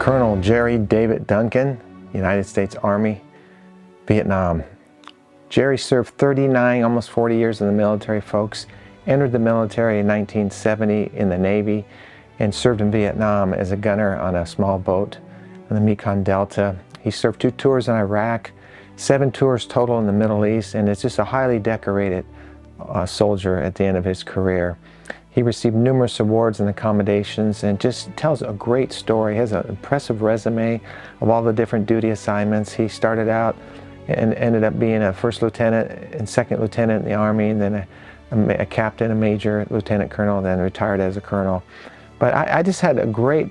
Colonel Jerry David Duncan, United States Army, Vietnam. Jerry served 39, almost 40 years in the military, folks. Entered the military in 1970 in the Navy and served in Vietnam as a gunner on a small boat in the Mekong Delta. He served 2 tours in Iraq, 7 tours total in the Middle East, and is just a highly decorated soldier at the end of his career. He received numerous awards and accommodations and just tells a great story. He has an impressive resume of all the different duty assignments. He started out and ended up being a first lieutenant and second lieutenant in the Army, and then a captain, a major, lieutenant colonel, then retired as a colonel. But I just had a great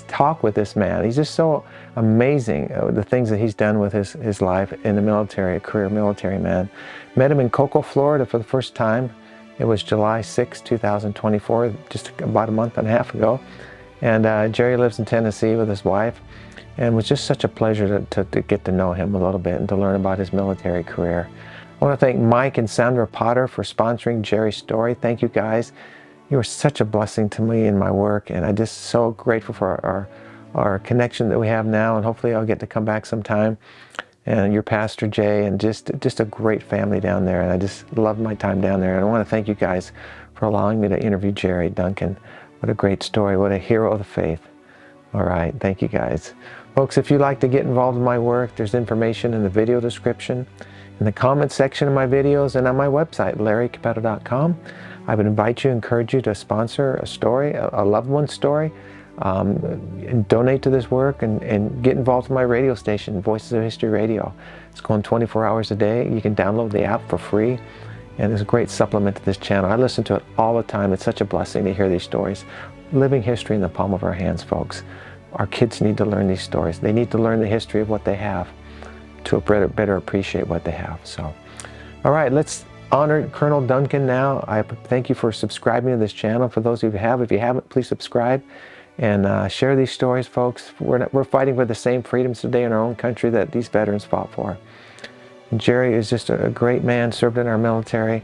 talk with this man. He's just so amazing, the things that he's done with his life in the military, a career military man. Met him in Cocoa, Florida for the first time. It was July 6, 2024, just about a month and a half ago. And Jerry lives in Tennessee with his wife, and it was just such a pleasure to get to know him a little bit and to learn about his military career. I want to thank Mike and Sandra Potter for sponsoring Jerry's story. Thank you guys. You were such a blessing to me in my work, and I'm just so grateful for our connection that we have now, and hopefully I'll get to come back sometime. And your Pastor Jay, and just a great family down there, and I just love my time down there. And I want to thank you guys for allowing me to interview Jerry Duncan. What a great story, what a hero of the faith. All right, thank you guys. Folks, if you'd like to get involved in my work, there's information in the video description, in the comment section of my videos, and on my website, larrycapetta.com. I would invite you, encourage you to sponsor a story, a loved one's story, and donate to this work, and get involved in my radio station, Voices of History Radio. It's going 24 hours a day. You can download the app for free, and it's a great supplement to this channel. I listen to it all the time. It's such a blessing to hear these stories. Living history in the palm of our hands, folks. Our kids need to learn these stories. They need to learn the history of what they have to better appreciate what they have. So, all right, let's honor Colonel Duncan now. I thank you for subscribing to this channel. For those of you who have, if you haven't, please subscribe. And share these stories, folks. We're fighting for the same freedoms today in our own country that these veterans fought for. And Jerry is just a great man, served in our military,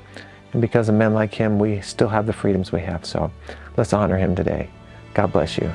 and because of men like him, we still have the freedoms we have. So let's honor him today. God bless you.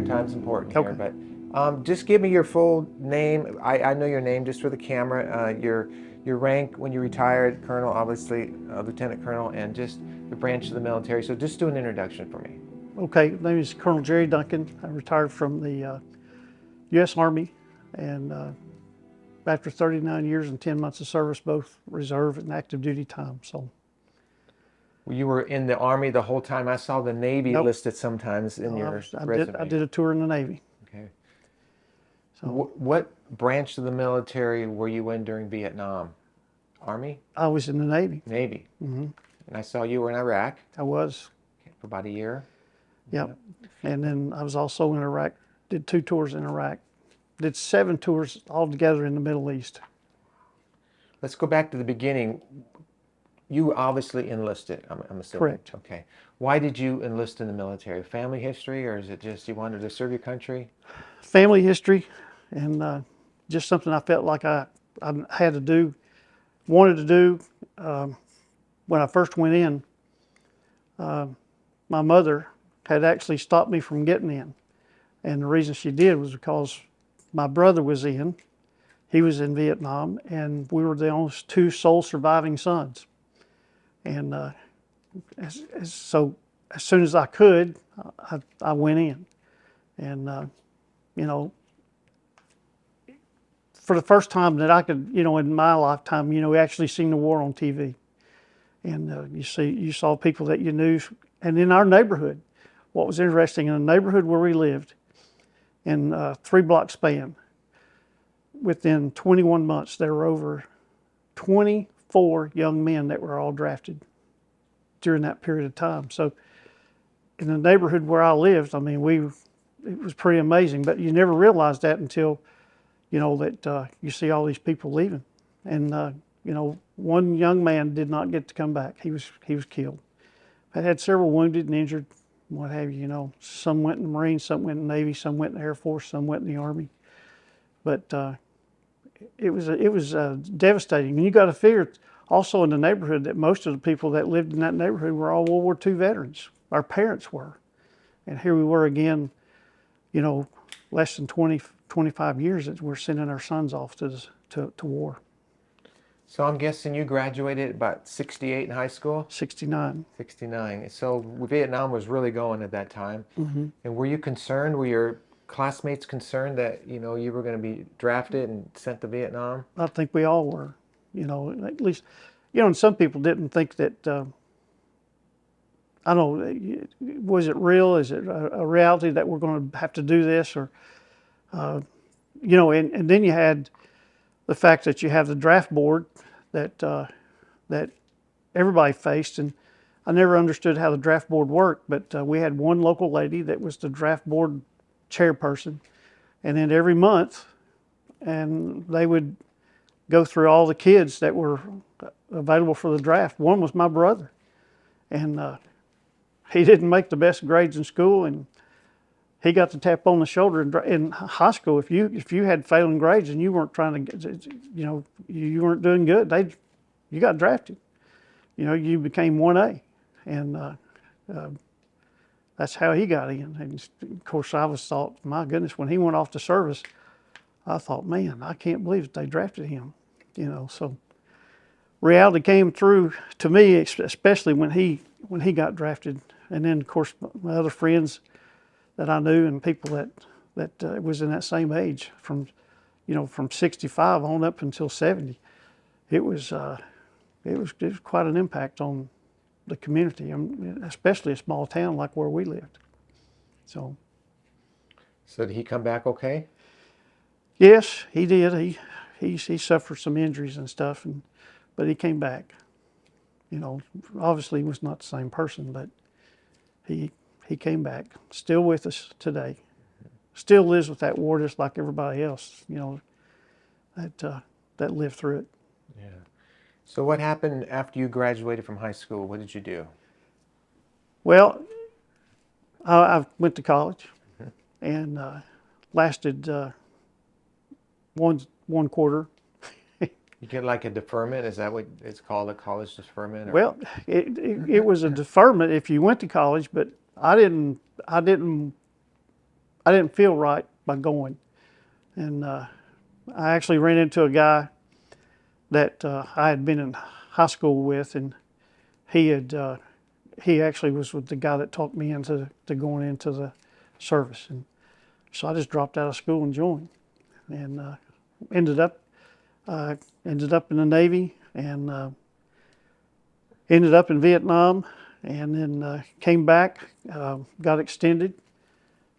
Time's important here, Okay. but just give me your full name. I know your name just for the camera. Your rank when you retired, Colonel, obviously, Lieutenant Colonel, and just the branch of the military. So just do an introduction for me. Okay, my name is Colonel Jerry Duncan. I retired from the U.S. Army, and after 39 years and 10 months of service, both reserve and active duty time. So. You were in the Army the whole time. I saw the Navy Nope. listed sometimes in your resume. I did a tour in the Navy. Okay. So what branch of the military were you in during Vietnam? Army? I was in the Navy. Navy. Mm-hmm. And I saw you were in Iraq. I was. For about a year. Yep. And then I was also in Iraq. Did 2 tours in Iraq. Did 7 tours altogether in the Middle East. Let's go back to the beginning. You obviously enlisted, I'm assuming. Correct. Okay. Why did you enlist in the military? Family history, or is it just you wanted to serve your country? Family history, and just something I felt like I had to do, wanted to do. When I first went in, my mother had actually stopped me from getting in. And the reason she did was because my brother was in. He was in Vietnam, and we were the only two sole surviving sons. And so as soon as I could, I went in. And, you know, for the first time that I could, you know, in my lifetime, you know, we actually seen the war on TV. And you saw people that you knew. And in our neighborhood, what was interesting, in the neighborhood where we lived, in a 3-block span, within 21 months, there were over 24 young men that were all drafted during that period of time. So in the neighborhood where I lived, I mean, it was pretty amazing, but you never realized that until, you know, that you see all these people leaving. And, you know, one young man did not get to come back. He was killed. I had several wounded and injured, what have you, you know. Some went in the Marines, some went in the Navy, some went in the Air Force, some went in the Army. But it was devastating. And you got to figure also in the neighborhood that most of the people that lived in that neighborhood were all World War II veterans. Our parents were. And here we were again, you know, less than 20, 25 years that we're sending our sons off to war. So I'm guessing you graduated about 68 in high school? 69. 69. So Vietnam was really going at that time. Mm-hmm. And were you concerned? Were your classmates concerned that, you know, you were going to be drafted and sent to Vietnam? I think we all were, you know, at least, you know, and some people didn't think that, I don't know, was it real? Is it a reality that we're going to have to do this? Or, you know, and then you had the fact that you have the draft board that that everybody faced, and I never understood how the draft board worked, but we had one local lady that was the draft board chairperson, and then every month, and they would go through all the kids that were available for the draft. One was my brother, and he didn't make the best grades in school, and he got the tap on the shoulder. In high school, if you had failing grades and you weren't trying to, you know, you weren't doing good, you got drafted. You know, you became 1A, and that's how he got in. And of course, I was thought, my goodness, when he went off to service, I thought, man, I can't believe that they drafted him. You know, so reality came through to me, especially when he got drafted. And then, of course, my other friends that I knew and people that was in that same age, from 65 on up until 70, it was quite an impact on the community, especially a small town like where we lived. So did he come back okay? Yes, he did. He suffered some injuries and stuff, but he came back. You know, obviously he was not the same person, but he came back, still with us today. Still lives with that war just like everybody else, you know, that lived through it. Yeah. So what happened after you graduated from high school? What did you do? Well, I went to college and lasted one quarter. You get like a deferment? Is that what it's called, a college deferment? Or? Well, it was a deferment if you went to college, but I didn't feel right by going. And I actually ran into a guy that I had been in high school with, and he actually was with the guy that talked me into going into the service. And so I just dropped out of school and joined, and ended up in the Navy, and ended up in Vietnam, and then came back, got extended.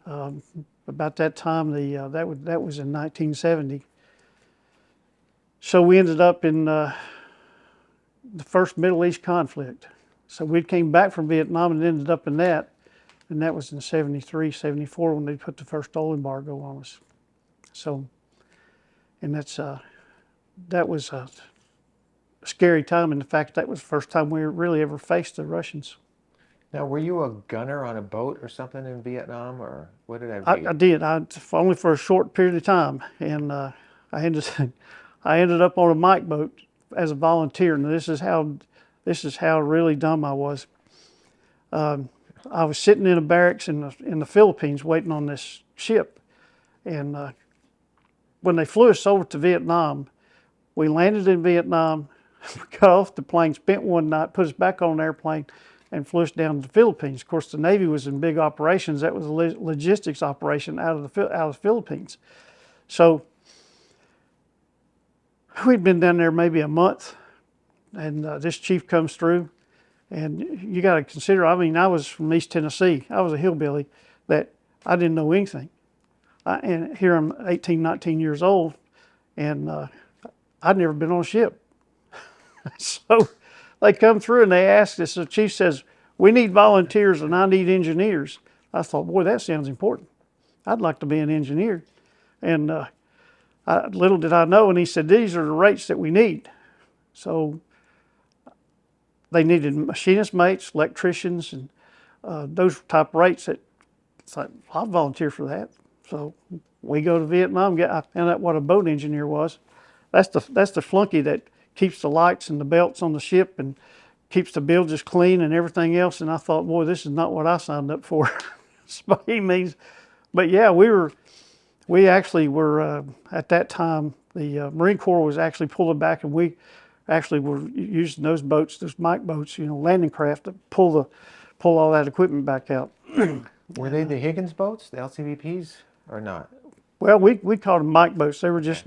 About that time, that was in 1970. So we ended up in the first Middle East conflict. So we came back from Vietnam and ended up in that, and that was in 73, 74 when they put the first oil embargo on us. So, and that was a scary time, and in fact, that was the first time we really ever faced the Russians. Now, were you a gunner on a boat or something in Vietnam, or what did I read? I did. Only for a short period of time, and I ended up on a Mike boat as a volunteer, and this is how really dumb I was. I was sitting in a barracks in the Philippines waiting on this ship, and when they flew us over to Vietnam, we landed in Vietnam, got off the plane, spent one night, put us back on an airplane, and flew us down to the Philippines. Of course, the Navy was in big operations. That was a logistics operation out of the Philippines. So we'd been down there maybe a month, and this chief comes through, and you got to consider, I mean, I was from East Tennessee. I was a hillbilly that I didn't know anything. And here I'm 18, 19 years old, and I'd never been on a ship. So they come through and they asked us, the chief says, we need volunteers and I need engineers. I thought, boy, that sounds important. I'd like to be an engineer. And little did I know, and he said, these are the rates that we need. So they needed machinist mates, electricians, and those type of rates that it's like, I'll volunteer for that. So we go to Vietnam, I found out what a boat engineer was. That's the flunky that keeps the lights and the belts on the ship and keeps the bilges clean and everything else. And I thought, boy, this is not what I signed up for by any means. But yeah, we actually were, at that time, the Marine Corps was actually pulling back, and we actually were using those boats, those Mike boats, landing craft, to pull all that equipment back out. Were they the Higgins boats, the LCVPs, or not? Well, we called them Mike boats. They were just,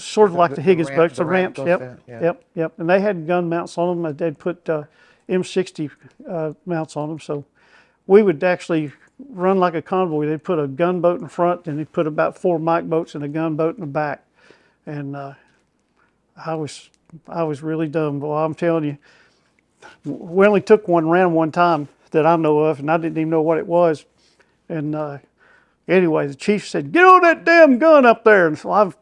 sort of like the Higgins boats, the ramps. Yep. And they had gun mounts on them. They'd put M60 mounts on them. So we would actually run like a convoy. They'd put a gunboat in front, and they'd put about 4 Mike boats and a gunboat in the back. And I was really dumb. Boy, I'm telling you, we only took one round one time that I know of, and I didn't even know what it was. And anyway, the chief said, get on that damn gun up there. And so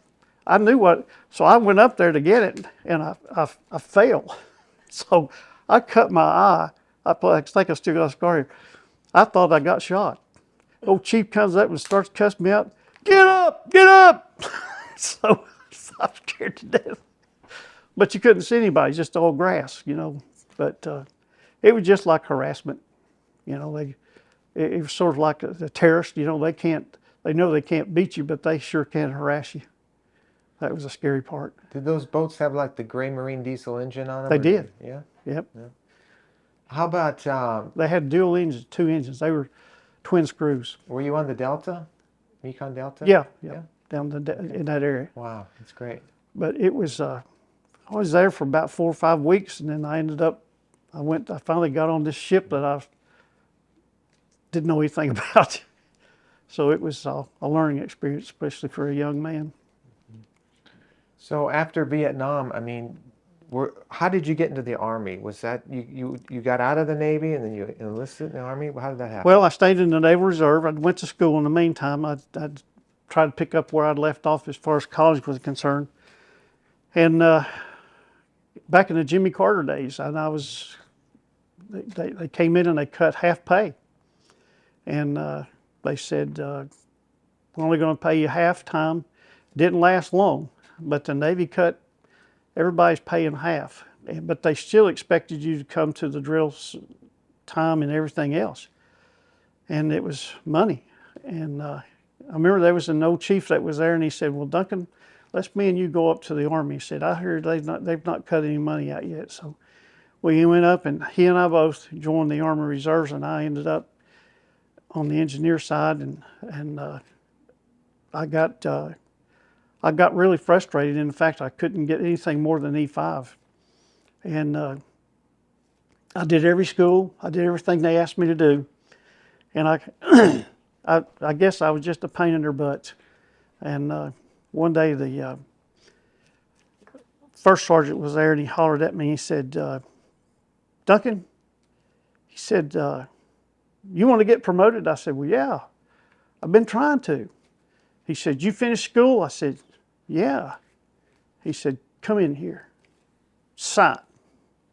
I knew what, so I went up there to get it, and I failed. So I cut my eye. I think I still got a scar here. I thought I got shot. Old chief comes up and starts cussing me out. Get up, get up. So I'm scared to death. But you couldn't see anybody, just all grass, But it was just like harassment. It was sort of like the terrorist, they know they can't beat you, but they sure can harass you. That was a scary part. Did those boats have like the gray marine diesel engine on them? They did. Yeah? Yep. Yeah. How about... they had dual engines, 2 engines. They were twin screws. Were you on the Delta? Mekong Delta? Yeah. Down in that area. Wow, that's great. But it was, I was there for about 4 or 5 weeks, and then I finally got on this ship that I didn't know anything about. So it was a learning experience, especially for a young man. So after Vietnam, I mean, how did you get into the Army? Was that, you got out of the Navy and then you enlisted in the Army? How did that happen? Well, I stayed in the Naval Reserve. I went to school in the meantime. I'd tried to pick up where I'd left off as far as college was concerned. And back in the Jimmy Carter days, and they came in and they cut half pay. And they said, we're only going to pay you half time. Didn't last long, but the Navy cut everybody's paying half. But they still expected you to come to the drill time and everything else. And it was money. And I remember there was an old chief that was there, and he said, well, Duncan, let's me and you go up to the Army. He said, I heard they've not cut any money out yet. So we went up, and he and I both joined the Army Reserves, and I ended up on the engineer side, and I got really frustrated. In fact, I couldn't get anything more than E5. And I did every school. I did everything they asked me to do. And I guess I was just a pain in their butts. And one day the first sergeant was there, and he hollered at me. He said, Duncan, he said, you want to get promoted? I said, well, yeah, I've been trying to. He said, you finished school? I said, yeah. He said, come in here, sign.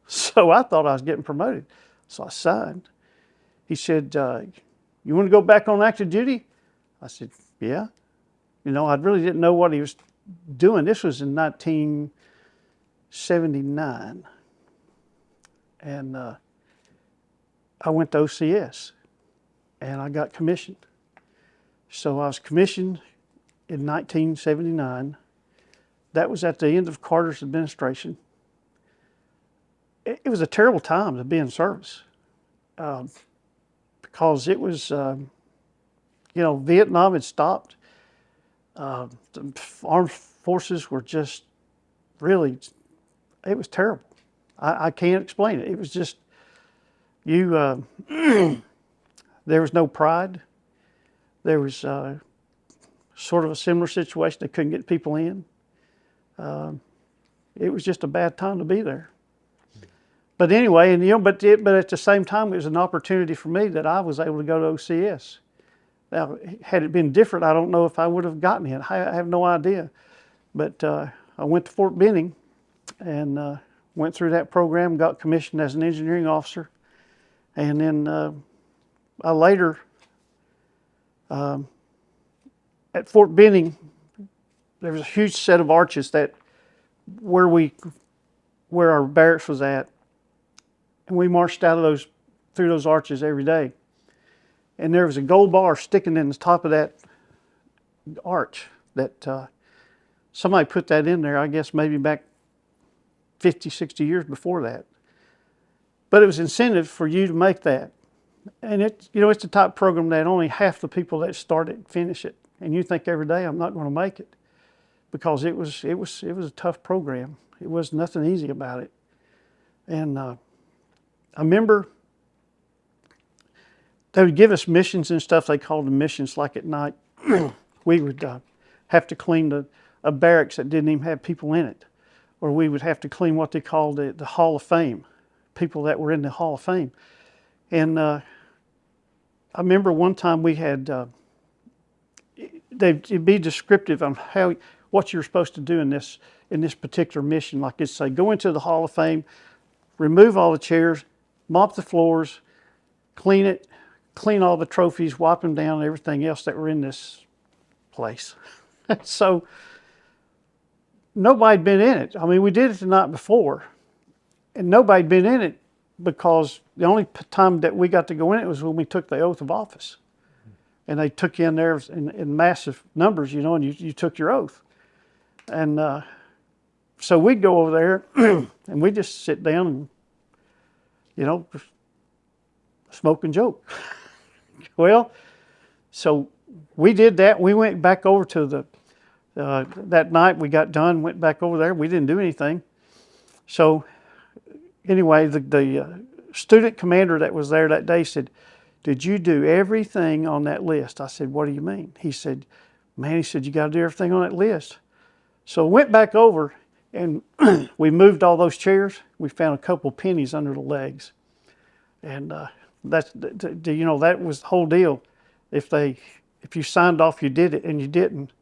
So I thought I was getting promoted. So I signed. He said, you want to go back on active duty? I said, yeah. I really didn't know what he was doing. This was in 1979. And I went to OCS. and I got commissioned. So I was commissioned in 1979. That was at the end of Carter's administration. It was a terrible time to be in service because it was, Vietnam had stopped. The armed forces were just really, it was terrible. I can't explain it. It was just, there was no pride. There was sort of a similar situation. They couldn't get people in. It was just a bad time to be there. But anyway, but at the same time, it was an opportunity for me that I was able to go to OCS. Now, had it been different, I don't know if I would have gotten in. I have no idea. But I went to Fort Benning and went through that program, got commissioned as an engineering officer. And then I later, at Fort Benning, there was a huge set of arches that where our barracks was at. And we marched through those arches every day. And there was a gold bar sticking in the top of that arch that somebody put that in there, I guess maybe back 50, 60 years before that. But it was incentive for you to make that. And it's the type of program that only half the people that start it finish it. And you think every day, I'm not going to make it. Because it was a tough program. It was nothing easy about it. And I remember they would give us missions and stuff. They called them missions. Like at night, we would have to clean a barracks that didn't even have people in it, or we would have to clean what they called the Hall of Fame, people that were in the Hall of Fame. And I remember one time we had they'd be descriptive on what you're supposed to do in this particular mission. Like it's say, go into the Hall of Fame, remove all the chairs, mop the floors, clean it, clean all the trophies, wipe them down, and everything else that were in this place. So nobody'd been in it. I mean, we did it the night before, and nobody'd been in it because the only time that we got to go in it was when we took the oath of office. And they took you in there in massive numbers, and you took your oath. And so we'd go over there and we'd just sit down and, smoke and joke. Well, so we did that. We went back over to that night we got done, went back over there. We didn't do anything. So anyway, the student commander that was there that day said, "Did you do everything on that list?" I said, "What do you mean?" He said, "Man," you got to do everything on that list." So went back over and we moved all those chairs. We found a couple pennies under the legs. And that was the whole deal. If you signed off you did it and you didn't,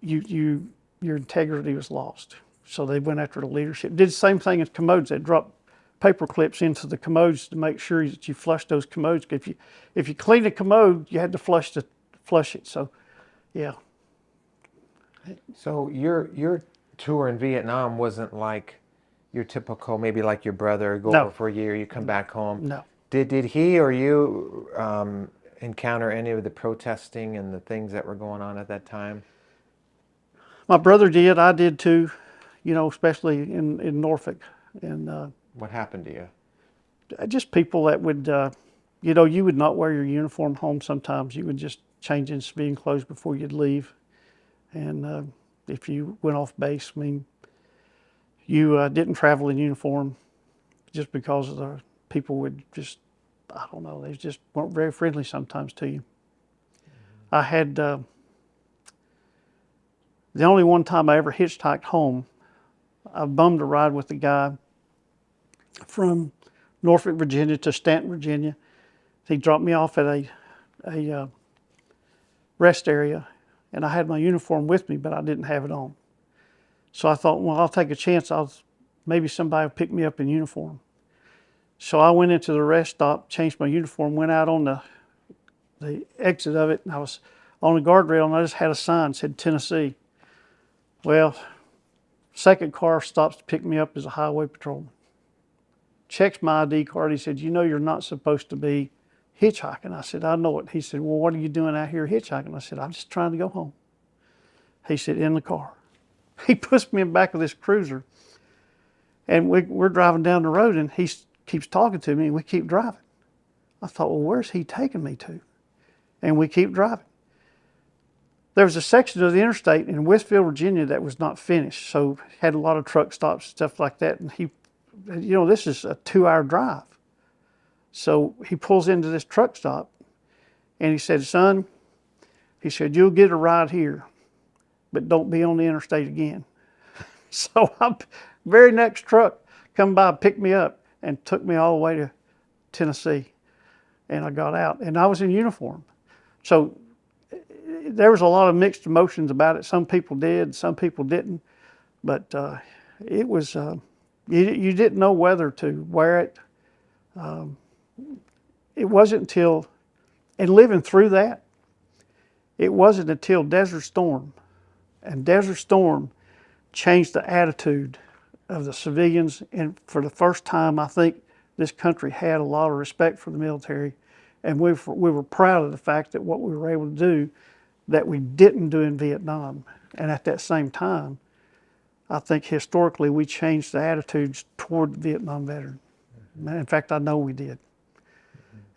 your integrity was lost. So they went after the leadership. Did the same thing as commodes. They dropped paper clips into the commodes to make sure that you flushed those commodes. If you cleaned a commode, you had to flush it. So, yeah. So your tour in Vietnam wasn't like your typical, maybe like your brother, go over for a year, you come back home. No. Did he or you encounter any of the protesting and the things that were going on at that time? My brother did. I did too. Especially in Norfolk. And what happened to you? Just people that would, you would not wear your uniform home sometimes. You would just change in civilian clothes before you'd leave. And if you went off base, you didn't travel in uniform just because of the people would just, I don't know, they just weren't very friendly sometimes to you. I had, the only one time I ever hitchhiked home, I bummed a ride with a guy from Norfolk, Virginia to Stanton, Virginia. He dropped me off at a rest area, and I had my uniform with me, but I didn't have it on. So I thought, well, I'll take a chance. Maybe somebody will pick me up in uniform. So I went into the rest stop, changed my uniform, went out on the exit of it, and I was on a guardrail, and I just had a sign that said Tennessee. Well, second car stops to pick me up as a highway patrolman. Checks my ID card. He said, "You're not supposed to be hitchhiking. I said, I know it. He said, well, what are you doing out here hitchhiking? I said, I'm just trying to go home. He said, in the car. He puts me in the back of this cruiser, and we're driving down the road, and he keeps talking to me, and we keep driving. I thought, well, where's he taking me to? And we keep driving. There was a section of the interstate in Westfield, Virginia that was not finished, so had a lot of truck stops and stuff like that. And he, this is a 2-hour drive. So he pulls into this truck stop, and he said, son, he said, you'll get a ride here, but don't be on the interstate again. So very next truck come by, picked me up, and took me all the way to Tennessee. And I got out, and I was in uniform. So there was a lot of mixed emotions about it. Some people did, some people didn't. But it was, you didn't know whether to wear it. It wasn't until, and living through that, it wasn't until Desert Storm. And Desert Storm changed the attitude of the civilians. And for the first time, I think this country had a lot of respect for the military. And we were proud of the fact that what we were able to do that we didn't do in Vietnam. And at that same time, I think historically we changed the attitudes toward the Vietnam veteran. In fact, I know we did.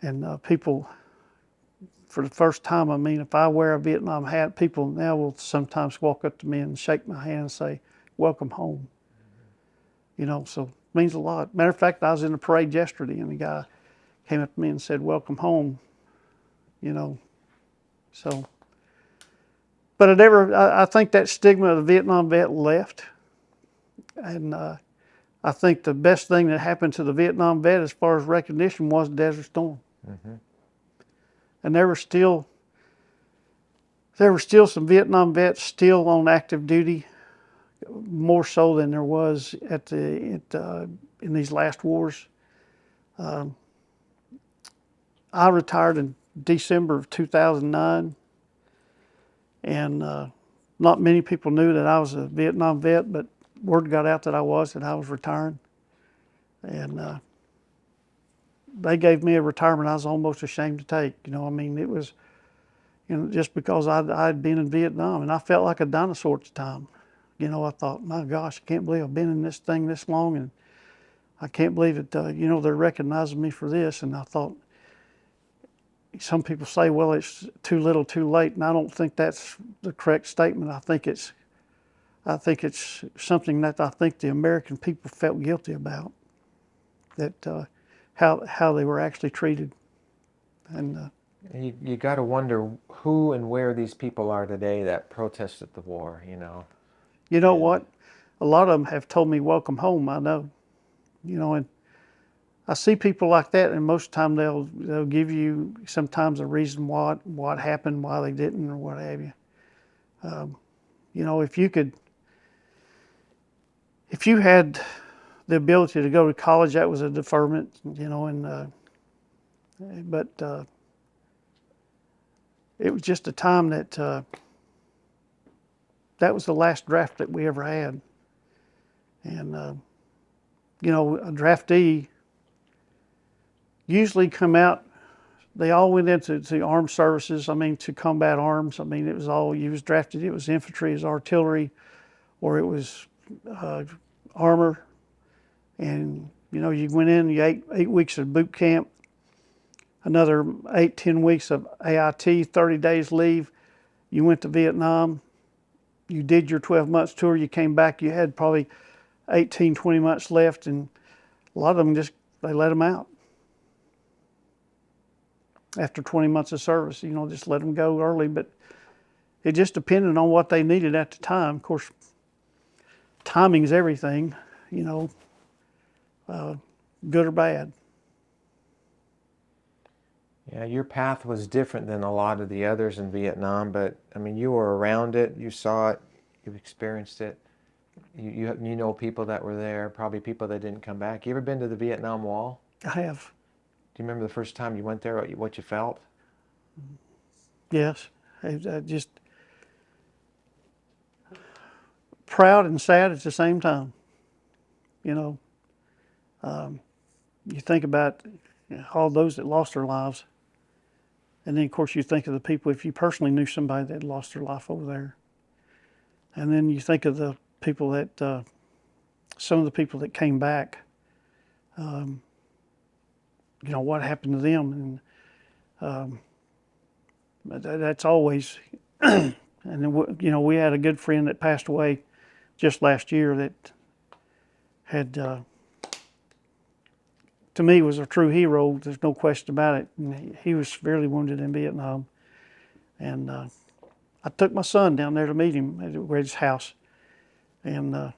And people, for the first time, I mean, if I wear a Vietnam hat, people now will sometimes walk up to me and shake my hand and say, welcome home. So it means a lot. Matter of fact, I was in the parade yesterday, and the guy came up to me and said, welcome home, so. But I think that stigma of the Vietnam vet left. And I think the best thing that happened to the Vietnam vet as far as recognition was Desert Storm. Mm-hmm. And there were still some Vietnam vets still on active duty, more so than there was in these last wars. I retired in December of 2009, and not many people knew that I was a Vietnam vet, but word got out that I was retiring. And they gave me a retirement I was almost ashamed to take. It was, just because I'd been in Vietnam, and I felt like a dinosaur at the time. I thought, my gosh, I can't believe I've been in this thing this long, and I can't believe it, they're recognizing me for this. And I thought, some people say, well, it's too little, too late, and I don't think that's the correct statement. I think it's something that I think the American people felt guilty about, that how they were actually treated. And you got to wonder who and where these people are today that protested the war. You know what? A lot of them have told me, welcome home, I know. And I see people like that, and most of the time they'll give you sometimes a reason what happened, why they didn't, or what have you. If you had the ability to go to college, that was a deferment, but it was just a time that that was the last draft that we ever had. And, a draftee usually come out, they all went into the armed services, to combat arms. It was all, you was drafted, it was infantry, it was artillery, or it was armor. And, you went in, you 8 weeks of boot camp, another 8-10 weeks of AIT, 30 days leave. You went to Vietnam, you did your 12 months tour, you came back, you had probably 18-20 months left, and a lot of them they let them out. After 20 months of service, just let them go early. But it just depended on what they needed at the time. Of course, timing's everything, good or bad. Yeah, your path was different than a lot of the others in Vietnam, but you were around it, you saw it, you experienced it. You know people that were there, probably people that didn't come back. You ever been to the Vietnam Wall? I have. Do you remember the first time you went there, what you felt? Yes. I just proud and sad at the same time. You think about all those that lost their lives, And then, of course, you think of the people, if you personally knew somebody that lost their life over there. And then you think of the people that, some of the people that came back, what happened to them. And that's always, and then, we had a good friend that passed away just last year that had, to me, was a true hero. There's no question about it. And he was severely wounded in Vietnam. And I took my son down there to meet him at his house. And I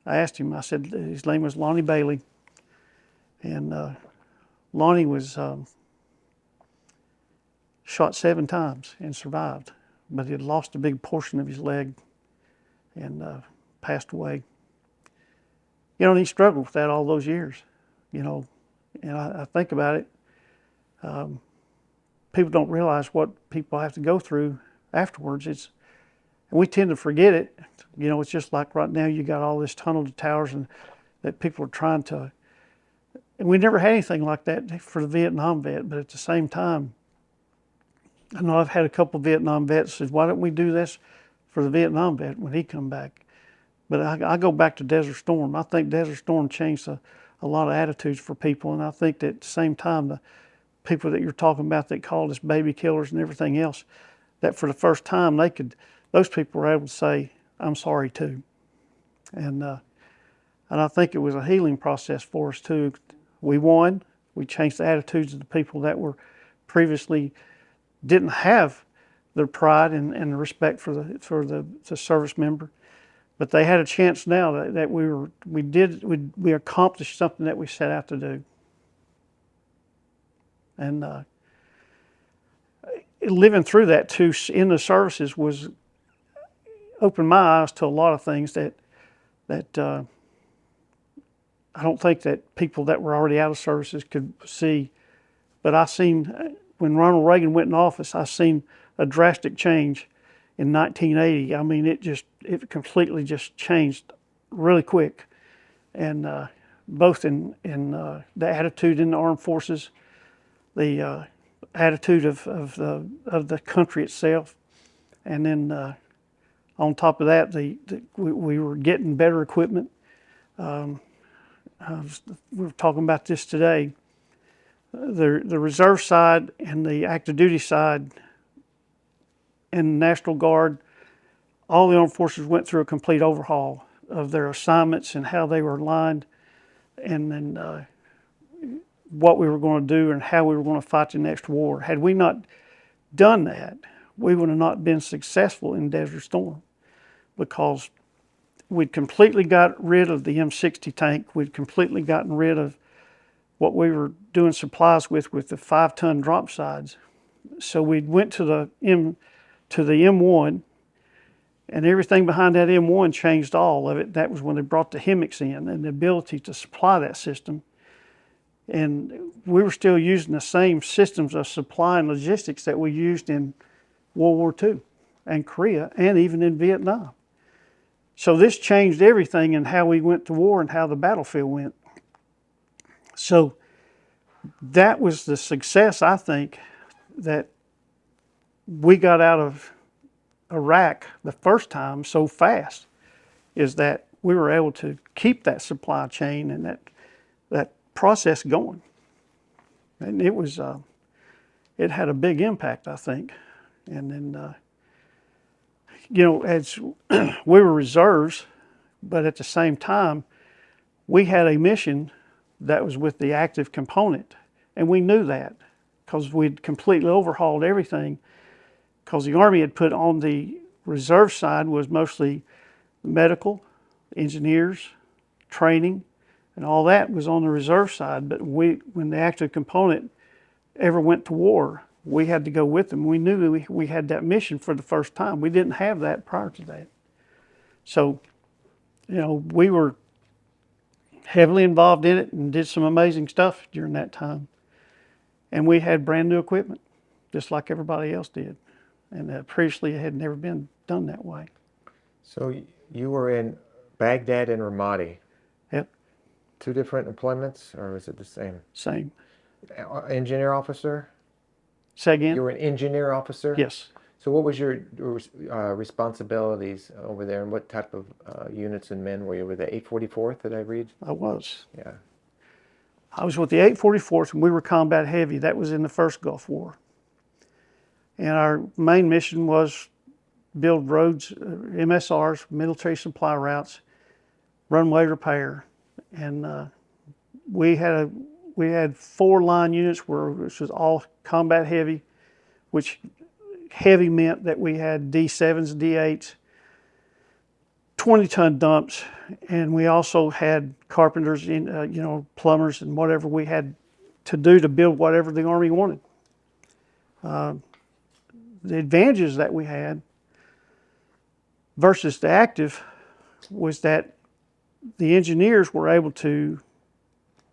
asked him, I said, his name was Lonnie Bailey. And Lonnie was shot 7 times and survived, but he had lost a big portion of his leg and passed away. And he struggled with that all those years, and I think about it. People don't realize what people have to go through afterwards. And we tend to forget it. It's just like right now you got all this tunnel to towers and that people are trying to, and we never had anything like that for the Vietnam vet, but at the same time, I know I've had a couple of Vietnam vets say, why don't we do this for the Vietnam vet when he come back? But I go back to Desert Storm. I think Desert Storm changed a lot of attitudes for people, and I think that at the same time, the people that you're talking about that called us baby killers and everything else, that for the first time those people were able to say, I'm sorry too. And I think it was a healing process for us too. We won. We changed the attitudes of the people that were previously didn't have the pride and the respect for the service member, but they had a chance now that we accomplished something that we set out to do. And living through that too in the services was opened my eyes to a lot of things that I don't think that people that were already out of services could see. But I seen when Ronald Reagan went in office, I seen a drastic change in 1980. I mean, it completely just changed really quick, and both in the attitude in the armed forces, the attitude of the country itself, and then on top of that, we were getting better equipment. We were talking about this today. The reserve side and the active duty side and the National Guard, all the armed forces went through a complete overhaul of their assignments and how they were aligned, and then what we were going to do and how we were going to fight the next war. Had we not done that, we would have not been successful in Desert Storm, because we'd completely got rid of the M60 tank. We'd completely gotten rid of what we were doing supplies with the 5-ton drop sides. So we went to the M1, and everything behind that M1 changed all of it. That was when they brought the HEMICs in and the ability to supply that system. And we were still using the same systems of supply and logistics that we used in World War II and Korea and even in Vietnam. So this changed everything in how we went to war and how the battlefield went. So that was the success, I think, that we got out of Iraq the first time so fast, is that we were able to keep that supply chain and that process going. And it was, it had a big impact, I think. And then, as we were reserves, but at the same time, we had a mission that was with the active component. And we knew that because we'd completely overhauled everything, because the Army had put on the reserve side was mostly medical, engineers, training, and all that was on the reserve side. But when the active component ever went to war, we had to go with them. We knew that we had that mission for the first time. We didn't have that prior to that. So, we were heavily involved in it and did some amazing stuff during that time. And we had brand new equipment, just like everybody else did. And previously it had never been done that way. So you were in Baghdad and Ramadi. Yep. 2 different employments, or was it the same? Same. Engineer officer? Say again? You were an engineer officer? Yes. So what was your responsibilities over there, and what type of units and men were you with the 844th, did I read? I was. Yeah. I was with the 844th, and we were combat heavy. That was in the first Gulf War. And our main mission was build roads, MSRs, military supply routes, runway repair. And we had 4 line units which was all combat heavy, which heavy meant that we had D7s, D8s, 20-ton dumps, and we also had carpenters, plumbers, and whatever we had to do to build whatever the Army wanted. The advantages that we had versus the active was that the engineers were able to,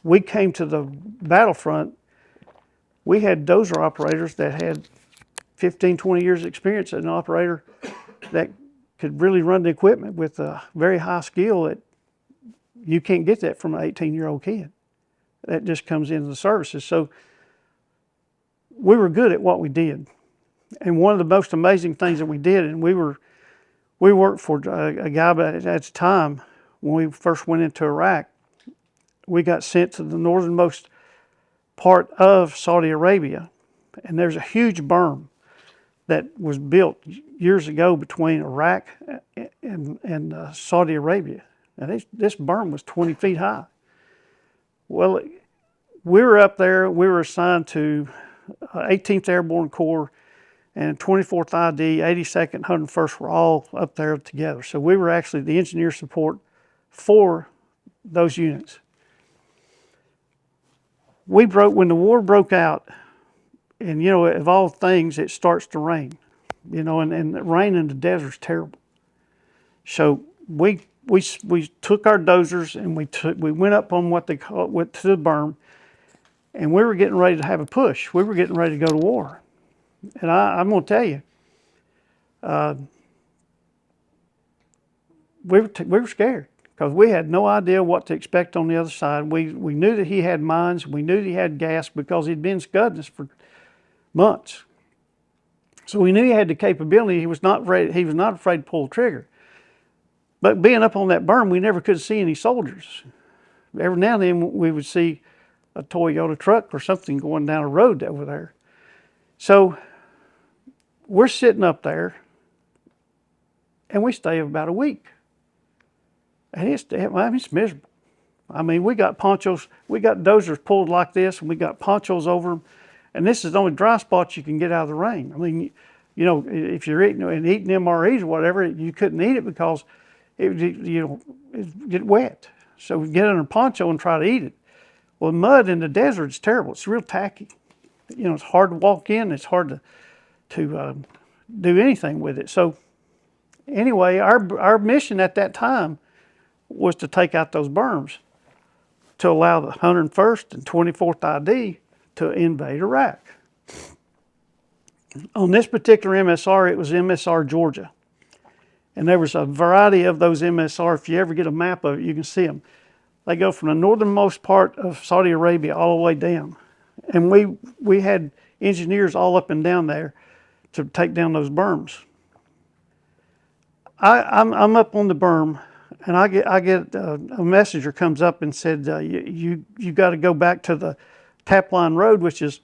we came to the battlefront, we had dozer operators that had 15, 20 years experience as an operator that could really run the equipment with a very high skill that you can't get that from an 18-year-old kid. That just comes into the services. So we were good at what we did. And one of the most amazing things that we did, and we worked for a guy at the time when we first went into Iraq. We got sent to the northernmost part of Saudi Arabia, and there's a huge berm that was built years ago between Iraq and Saudi Arabia. And this berm was 20 feet high. Well, we were up there, we were assigned to 18th Airborne Corps and 24th ID, 82nd, 101st were all up there together. So we were actually the engineer support for those units. When the war broke out, and of all things, it starts to rain, and the rain in the desert is terrible. So we took our dozers and we went up on went to the berm, and we were getting ready to have a push. We were getting ready to go to war. And I'm going to tell you, we were scared because we had no idea what to expect on the other side. We knew that he had mines. We knew that he had gas because he'd been scudding us for months. So we knew he had the capability. He was not afraid to pull the trigger. But being up on that berm, we never could see any soldiers. Every now and then we would see a Toyota truck or something going down a road over there. So we're sitting up there, and we stay about a week. And it's miserable. I mean, we got ponchos, we got dozers pulled like this, and we got ponchos over them. And this is the only dry spot you can get out of the rain. I mean, if you're eating MREs or whatever, you couldn't eat it because it'd get wet. So we get under a poncho and try to eat it. Well, mud in the desert is terrible. It's real tacky. It's hard to walk in. It's hard to do anything with it. So anyway, our mission at that time was to take out those berms to allow the 101st and 24th ID to invade Iraq. On this particular MSR, it was MSR Georgia. And there was a variety of those MSR. If you ever get a map of it, you can see them. They go from the northernmost part of Saudi Arabia all the way down. And we had engineers all up and down there to take down those berms. I'm up on the berm, and I get a messenger comes up and said, you got to go back to the Tap Line Road, which is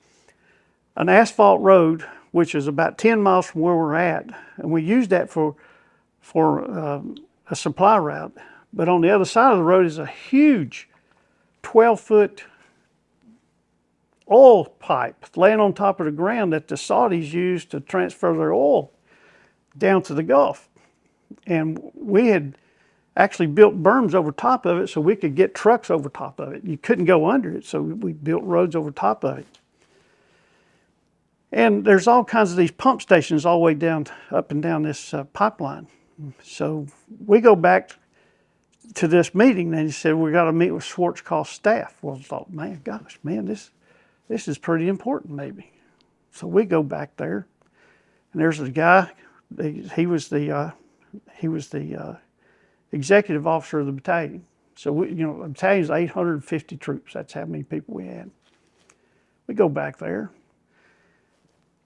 an asphalt road, which is about 10 miles from where we're at. And we used that for a supply route. But on the other side of the road is a huge 12-foot oil pipe laying on top of the ground that the Saudis used to transfer their oil down to the Gulf. And we had actually built berms over top of it so we could get trucks over top of it. You couldn't go under it, so we built roads over top of it. And there's all kinds of these pump stations all the way down, up and down this pipeline. So we go back to this meeting, and he said, we got to meet with Schwarzkopf's staff. Well, I thought, this is pretty important maybe. So we go back there, and there's a guy, he was the executive officer of the battalion. So the battalion's 850 troops. That's how many people we had. We go back there.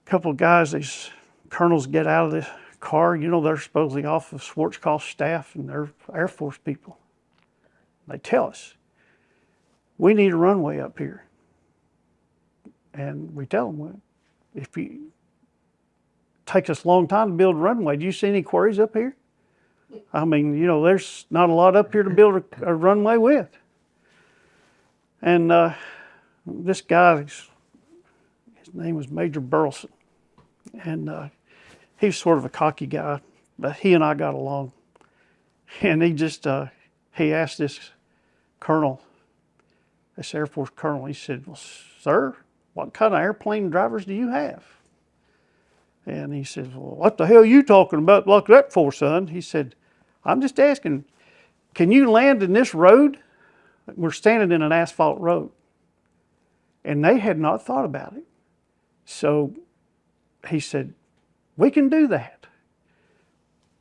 A couple of guys, these colonels, get out of the car. You know, they're supposedly off of Schwarzkopf's staff, and they're Air Force people. They tell us, we need a runway up here. And we tell them, well, if you take us a long time to build a runway, do you see any quarries up here? I mean, you know, there's not a lot up here to build a runway with. And this guy, his name was Major Burleson. And he was sort of a cocky guy, but he and I got along. And he asked this colonel, this Air Force colonel, he said, well, sir, what kind of airplane drivers do you have? And he said, well, what the hell are you talking about like that for, son? He said, I'm just asking, can you land in this road? We're standing in an asphalt road. And they had not thought about it. So he said, we can do that.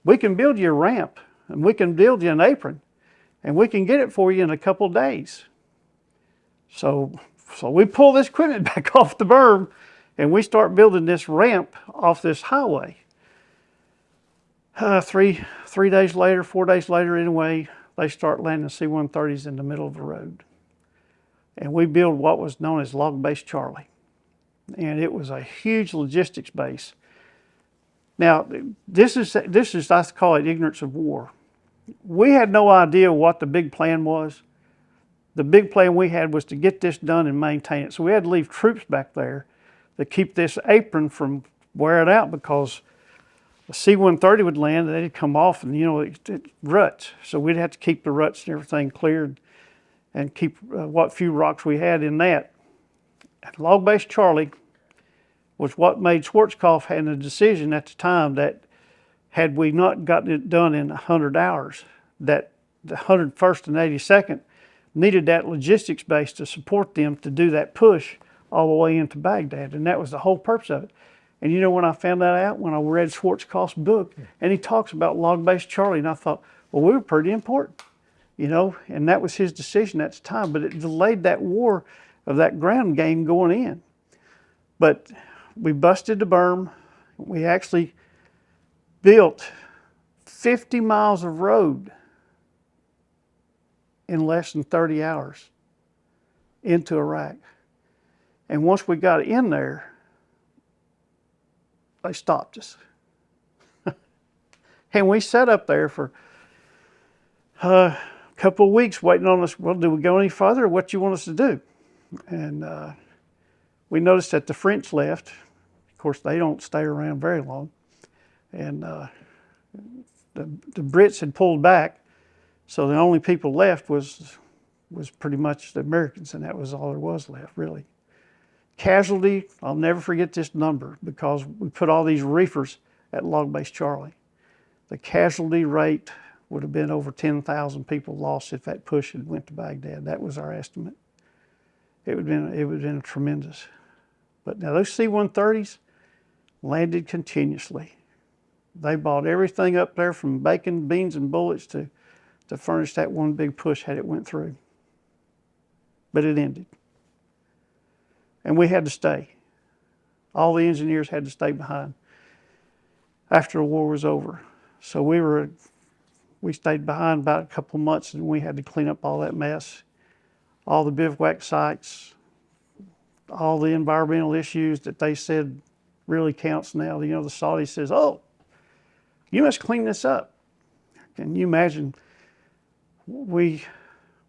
We can build you a ramp, and we can build you an apron, and we can get it for you in a couple of days. So we pull this equipment back off the berm, and we start building this ramp off this highway. 3 days later, 4 days later, anyway, they start landing C-130s in the middle of the road. And we build what was known as Log Base Charlie. And it was a huge logistics base. Now, this is I call it ignorance of war. We had no idea what the big plan was. The big plan we had was to get this done and maintain it. So we had to leave troops back there to keep this apron from wearing out, because the C-130 would land and they'd come off, and, you know, it ruts. So we'd have to keep the ruts and everything cleared and keep what few rocks we had in that. And Log Base Charlie was what made Schwarzkopf had a decision at the time that had we not gotten it done in 100 hours, that the 101st and 82nd needed that logistics base to support them to do that push all the way into Baghdad. And that was the whole purpose of it. And you know when I found that out? When I read Schwarzkopf's book, and he talks about Log Base Charlie, and I thought, well, we were pretty important, you know, and that was his decision at the time, but it delayed that war of that ground game going in. But we busted the berm. We actually built 50 miles of road in less than 30 hours into Iraq. And once we got in there, they stopped us. And we sat up there for a couple of weeks waiting on us. Well, do we go any further, or what do you want us to do? And we noticed that the French left. Of course, they don't stay around very long. And the Brits had pulled back, so the only people left was pretty much the Americans, and that was all there was left, really. Casualty, I'll never forget this number, because we put all these reefers at Log Base Charlie. The casualty rate would have been over 10,000 people lost if that push had went to Baghdad. That was our estimate. It would have been tremendous. But now those C-130s landed continuously. They bought everything up there from bacon, beans, and bullets to furnish that one big push had it went through. But it ended. And we had to stay. All the engineers had to stay behind after the war was over. So we stayed behind about a couple of months, and we had to clean up all that mess, all the bivouac sites, all the environmental issues that they said really counts now. You know, the Saudis says, oh, you must clean this up. Can you imagine? We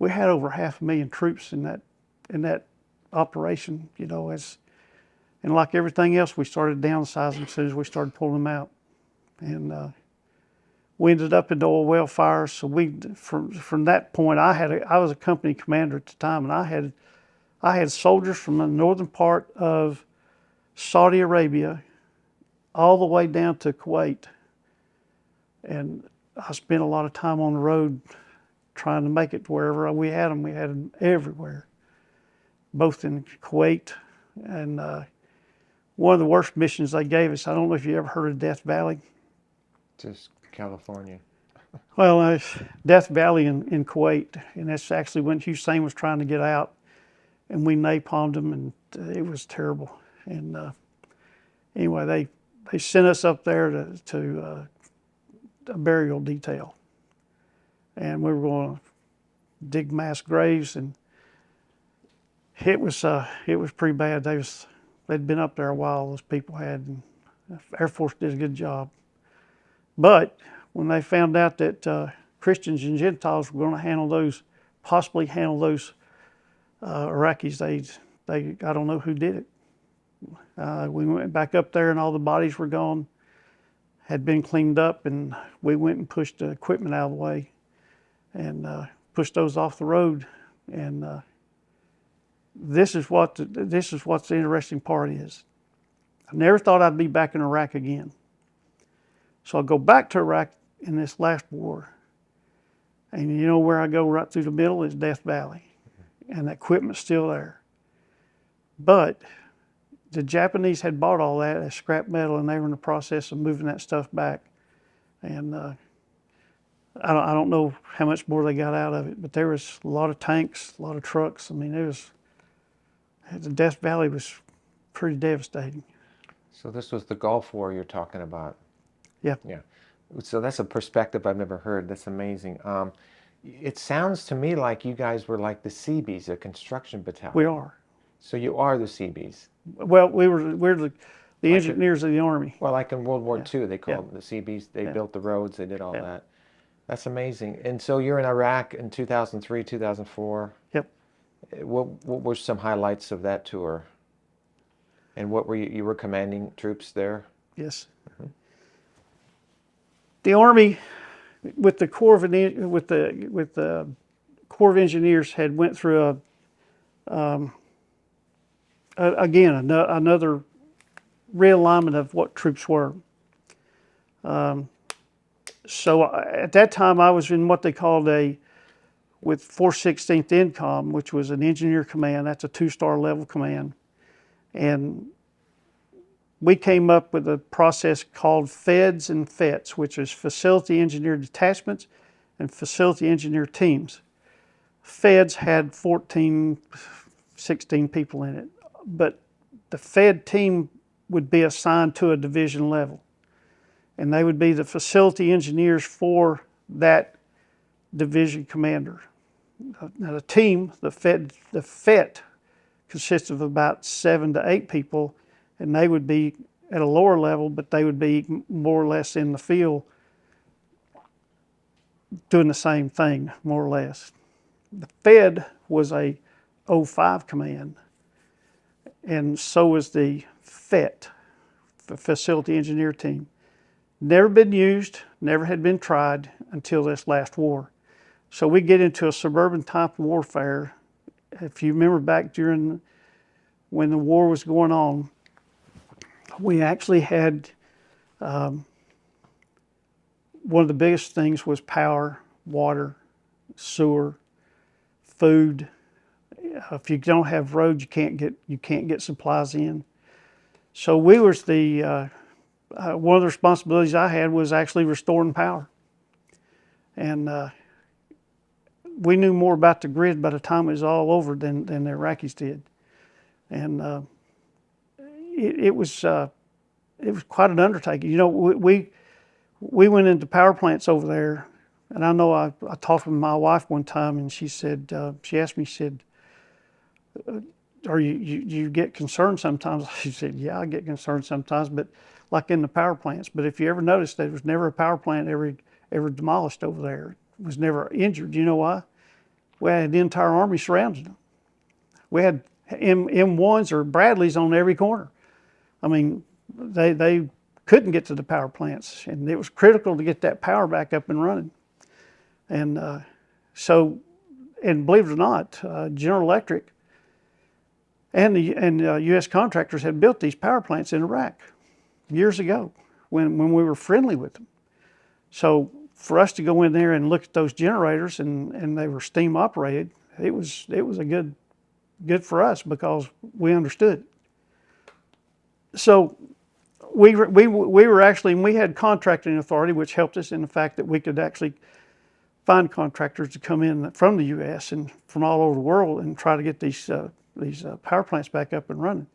had over 500,000 troops in that operation, you know, and like everything else, we started downsizing as soon as we started pulling them out. And we ended up in the oil well fires. So from that point, I was a company commander at the time, and I had soldiers from the northern part of Saudi Arabia all the way down to Kuwait. And I spent a lot of time on the road trying to make it to wherever we had them. We had them everywhere, both in Kuwait. And one of the worst missions they gave us, I don't know if you ever heard of Death Valley. Just California. Well, Death Valley in Kuwait, and that's actually when Hussein was trying to get out, and we napalmed him, and it was terrible. And anyway, they sent us up there to a burial detail, and we were going to dig mass graves, and it was pretty bad. They'd been up there a while. Those people had, and the Air Force did a good job. But when they found out that Christians and Gentiles were going to possibly handle those Iraqis, they I don't know who did it. We went back up there, and all the bodies were gone, had been cleaned up, and we went and pushed the equipment out of the way, and pushed those off the road. And this is what's the interesting part is. I never thought I'd be back in Iraq again. So I go back to Iraq in this last war, and you know where I go right through the middle is Death Valley, and the equipment's still there. But the Japanese had bought all that as scrap metal, and they were in the process of moving that stuff back. And I don't know how much more they got out of it, but there was a lot of tanks, a lot of trucks. I mean, the Death Valley was pretty devastating. So this was the Gulf War you're talking about. Yeah. Yeah. So that's a perspective I've never heard. That's amazing. It sounds to me like you guys were like the Seabees, a construction battalion. We are. So you are the Seabees. Well, we're the engineers of the Army. Well, like in World War II, they called Yeah. them the Seabees. They Yeah. built the roads. They did all Yeah. that. That's amazing. And so you're in Iraq in 2003, 2004. Yep. What were some highlights of that tour? And what were you were commanding troops there? Yes. The Army, with the Corps of Engineers, had went through another realignment of what troops were. So at that time, I was in what they called with 416th INCOM, which was an engineer command. That's a 2-star level command. And we came up with a process called FEDS and FETs, which is Facility Engineer Detachments and Facility Engineer Teams. FEDS had 14, 16 people in it, but the FED team would be assigned to a division level, and they would be the facility engineers for that division commander. Now the team, the FET, consists of about 7 to 8 people, and they would be at a lower level, but they would be more or less in the field doing the same thing, more or less. The FED was a 05 command, and so was the FET, the Facility Engineer Team. Never been used, never had been tried until this last war. So we get into a suburban type warfare. If you remember back when the war was going on, we actually had one of the biggest things was power, water, sewer, food. If you don't have roads, you can't get supplies in. So we was one of the responsibilities I had was actually restoring power, and we knew more about the grid by the time it was all over than the Iraqis did, and it was quite an undertaking. You know, we went into power plants over there, and I know I talked with my wife one time, and she said, she asked me, she said, "Are you get concerned sometimes?" She said, "Yeah, I get concerned sometimes, but like in the power plants. But if you ever noticed, there was never a power plant ever demolished over there. It was never injured. You know why? We had the entire Army surrounded them. We had M1s or Bradleys on every corner. I mean, they couldn't get to the power plants, and it was critical to get that power back up and running. And and believe it or not, General Electric and the U.S. contractors had built these power plants in Iraq years ago when we were friendly with them. So for us to go in there and look at those generators, and they were steam operated, it was a good for us because we understood. So we were actually, and we had contracting authority, which helped us in the fact that we could actually find contractors to come in from the U.S. and from all over the world and try to get these power plants back up and running.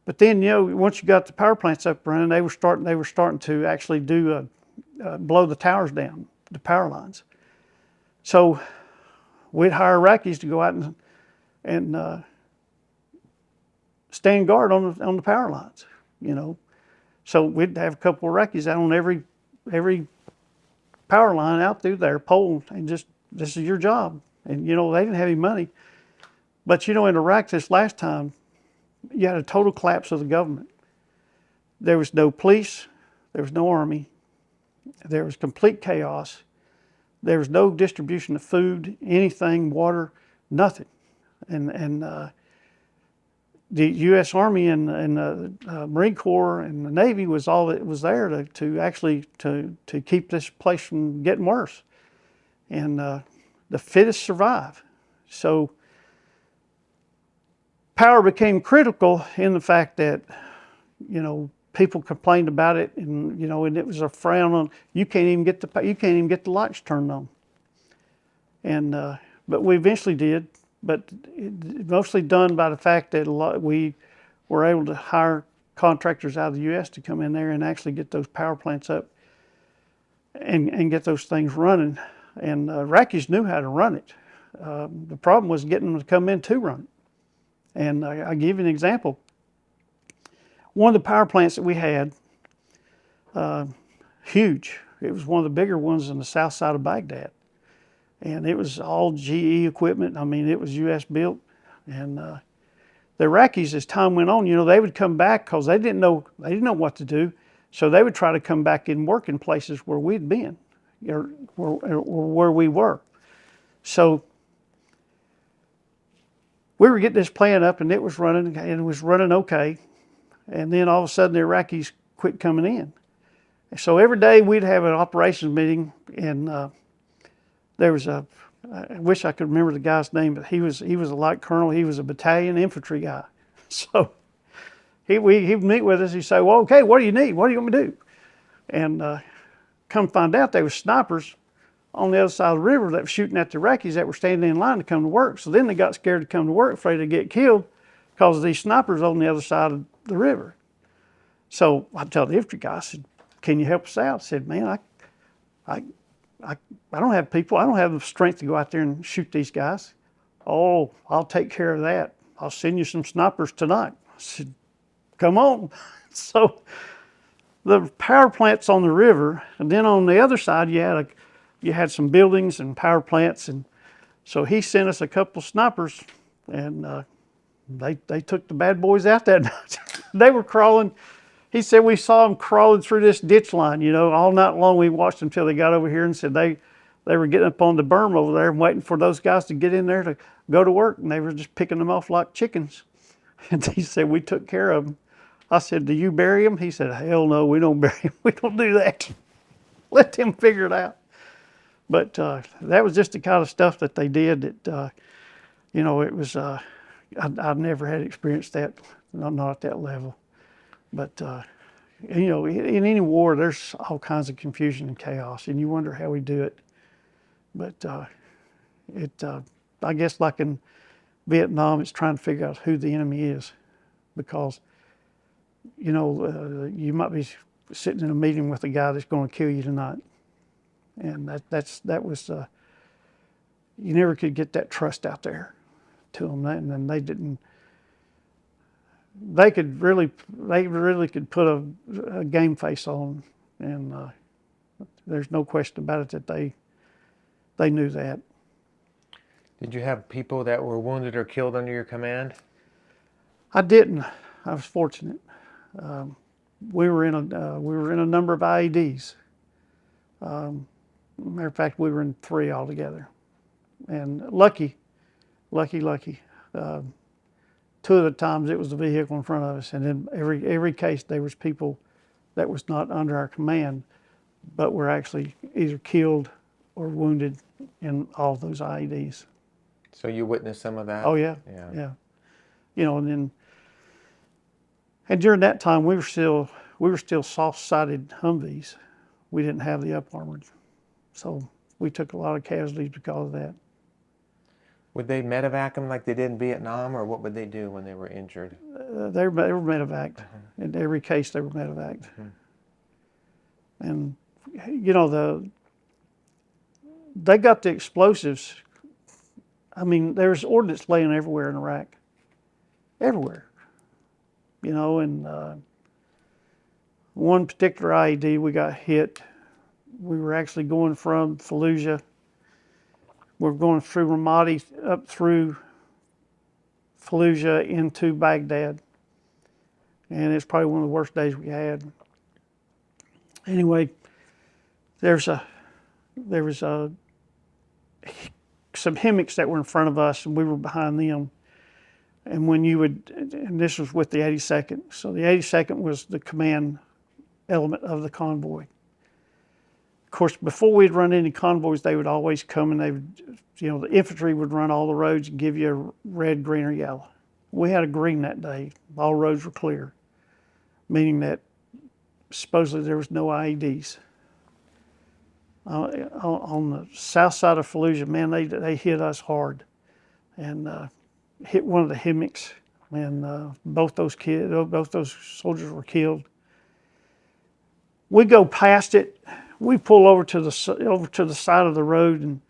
But then, once you got the power plants up running, they were starting to actually blow the towers down, the power lines. So we'd hire Iraqis to go out and stand guard on the power lines, So we'd have a couple of Iraqis out on every power line out through there, pole, and just, this is your job. And, they didn't have any money. But, in Iraq this last time, you had a total collapse of the government. There was no police, there was no army, there was complete chaos, there was no distribution of food, anything, water, nothing. And the U.S. Army and the Marine Corps and the Navy was all that was there to actually keep this place from getting worse. And the fittest survive. So power became critical in the fact that, people complained about it, and and it was a frown on, you can't even get the lights turned on. And but we eventually did. But mostly done by the fact that we were able to hire contractors out of the U.S. to come in there and actually get those power plants up and get those things running. And Iraqis knew how to run it. The problem was getting them to come in to run it. And I'll give you an example. One of the power plants that we had, huge. It was one of the bigger ones in the south side of Baghdad. And it was all GE equipment. I mean, it was U.S. built. And the Iraqis, as time went on, they would come back because they didn't know what to do. So they would try to come back and work in places where we'd been, or where we were. So we were getting this plant up, and it was running okay. And then all of a sudden, the Iraqis quit coming in. So every day we'd have an operations meeting, and there was I wish I could remember the guy's name, but he was a light colonel. He was a battalion infantry guy. So he'd meet with us. He'd say, well, okay, what do you need? What do you want me to do? And come find out there was snipers on the other side of the river that were shooting at the Iraqis that were standing in line to come to work. So then they got scared to come to work, afraid they'd get killed because of these snipers on the other side of the river. So I tell the infantry guy, I said, can you help us out? I said, man, I don't have people. I don't have the strength to go out there and shoot these guys. Oh, I'll take care of that. I'll send you some snipers tonight. I said, come on. So the power plant's on the river, and then on the other side you had some buildings and power plants, and so he sent us a couple snipers, and they took the bad boys out that night. They were crawling. He said we saw them crawling through this ditch line, all night long. We watched them until they got over here, and said they were getting up on the berm over there and waiting for those guys to get in there to go to work, and they were just picking them off like chickens. And he said we took care of them. I said, do you bury them? He said, hell no, we don't bury them. We don't do that. Let them figure it out. But that was just the kind of stuff that they did that, it was, I've never had experienced that, not at that level. But, in any war, there's all kinds of confusion and chaos, and you wonder how we do it. But I guess like in Vietnam, it's trying to figure out who the enemy is, because, you might be sitting in a meeting with a guy that's going to kill you tonight. And that was, you never could get that trust out there to them. And then they didn't, they really could put a game face on, and there's no question about it that they knew that. Did you have people that were wounded or killed under your command? I didn't. I was fortunate. We were in a number of IEDs. Matter of fact, we were in 3 altogether, and lucky. 2 of the times it was the vehicle in front of us, and in every case there was people that was not under our command, but were actually either killed or wounded in all of those IEDs. So you witnessed some of that? Oh yeah. And during that time we were still soft-sided Humvees. We didn't have the up armored, so we took a lot of casualties because of that. Would they medevac them like they did in Vietnam, or what would they do when they were injured? They were medevaced. In every case, they were medevaced. And, you know, they got the explosives. I mean, there's ordnance laying everywhere in Iraq. Everywhere. You know, and one particular IED, we got hit. We were actually going from Fallujah. We're going through Ramadi, up through Fallujah into Baghdad. And it's probably one of the worst days we had. Anyway, there was some hammocks that were in front of us, and we were behind them. And when you would, and this was with the 82nd. So the 82nd was the command element of the convoy. Of course, before we'd run any convoys, they would always come and they would, you know, the infantry would run all the roads and give you a red, green, or yellow. We had a green that day. All roads were clear, meaning that supposedly there was no IEDs. On the south side of Fallujah, man, they hit us hard and hit one of the hammocks, and both those soldiers were killed. We go past it. We pull over to the side of the road,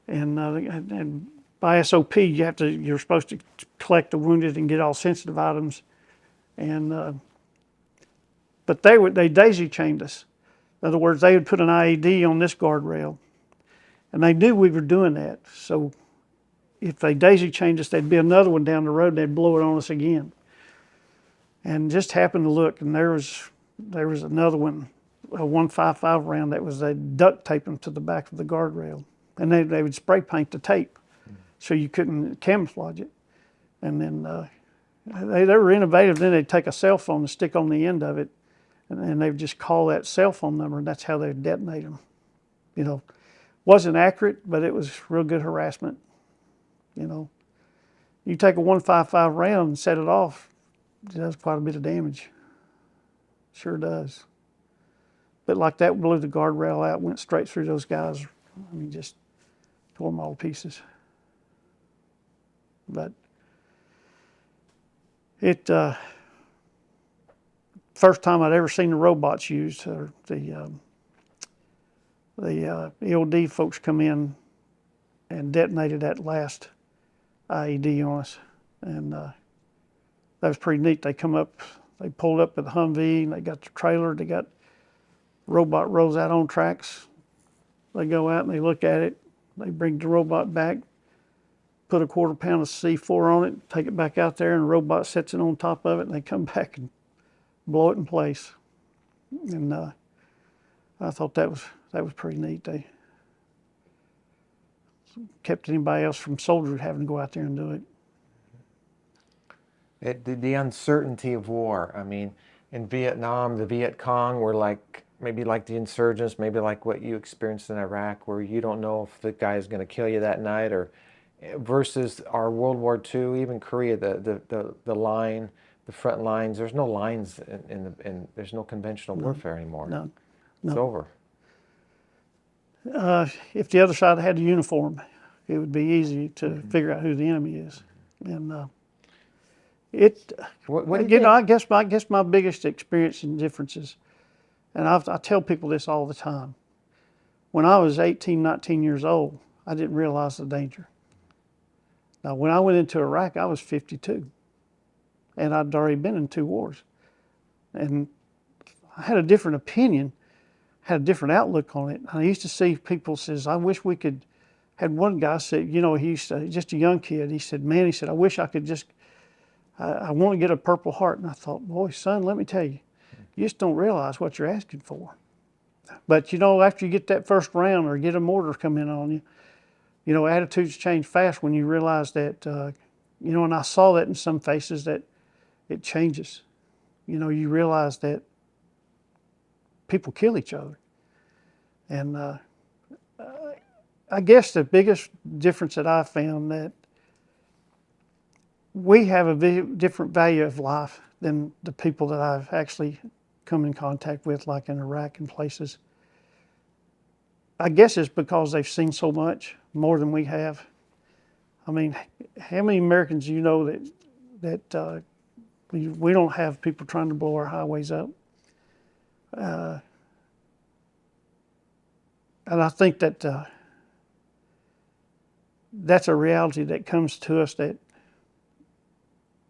and by SOP you're supposed to collect the wounded and get all sensitive items, and but they daisy chained us. In other words, they would put an IED on this guardrail, and they knew we were doing that. So if they daisy chained us, there'd be another one down the road. They'd blow it on us again. And just happened to look, and there was another one, a 155 round that was, they duct taped them to the back of the guardrail, and they would spray paint the tape so you couldn't camouflage it. And then they were innovative. Then they'd take a cell phone and stick on the end of it, and they would just call that cell phone number, and that's how they'd detonate them. You know, wasn't accurate, but it was real good harassment. You know, you take a 155 round and set it off, it does quite a bit of damage. Sure does. But like that, blew the guardrail out, went straight through those guys. I mean, just tore them all to pieces. But it, first time I'd ever seen the robots used, or the EOD folks come in and detonated that last IED on us, and that was pretty neat. They come up, they pulled up with the Humvee, and they got the trailer. They got robot rolls out on tracks. They go out and they look at it. They bring the robot back, put a 1/4 pound of C4 on it, take it back out there, and the robot sets it on top of it, and they come back and blow it in place. And I thought that was pretty neat. They kept anybody else from soldiers having to go out there and do it. The uncertainty of war. I mean, in Vietnam, the Viet Cong were maybe like the insurgents, maybe like what you experienced in Iraq, where you don't know if the guy is going to kill you that night, or versus our World War II, even Korea, the line, the front lines. There's no lines in there's no conventional warfare anymore. No. It's over. If the other side had a uniform, it would be easy to figure out who the enemy is. And What do you you know, think? I guess my biggest experience and differences, and I tell people this all the time. When I was 18, 19 years old, I didn't realize the danger. Now, when I went into Iraq, I was 52, and I'd already been in 2 wars. And I had a different opinion, had a different outlook on it. I used to see people says, I wish we could, had one guy said, you know, he's just a young kid. He said, man, he said, I wish I could just, I want to get a Purple Heart. And I thought, boy, son, let me tell you, you just don't realize what you're asking for. But, you know, after you get that first round or get a mortar come in on you, you know, attitudes change fast when you realize that, you know, and I saw that in some faces that it changes. You know, you realize that people kill each other. And I guess the biggest difference that I found that we have a different value of life than the people that I've actually come in contact with, like in Iraq and places. I guess it's because they've seen so much, more than we have. I mean, how many Americans do you know that we don't have people trying to blow our highways up? And I think that that's a reality that comes to us that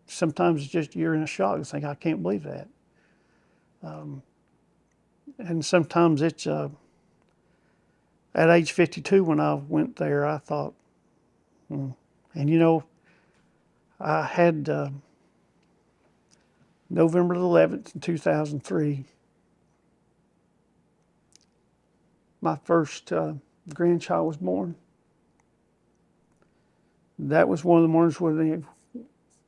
sometimes it's just you're in a shock and think, I can't believe that. And sometimes it's, at age 52 when I went there, I thought, and you know, I had November the 11th in 2003, my first grandchild was born. That was one of the mornings where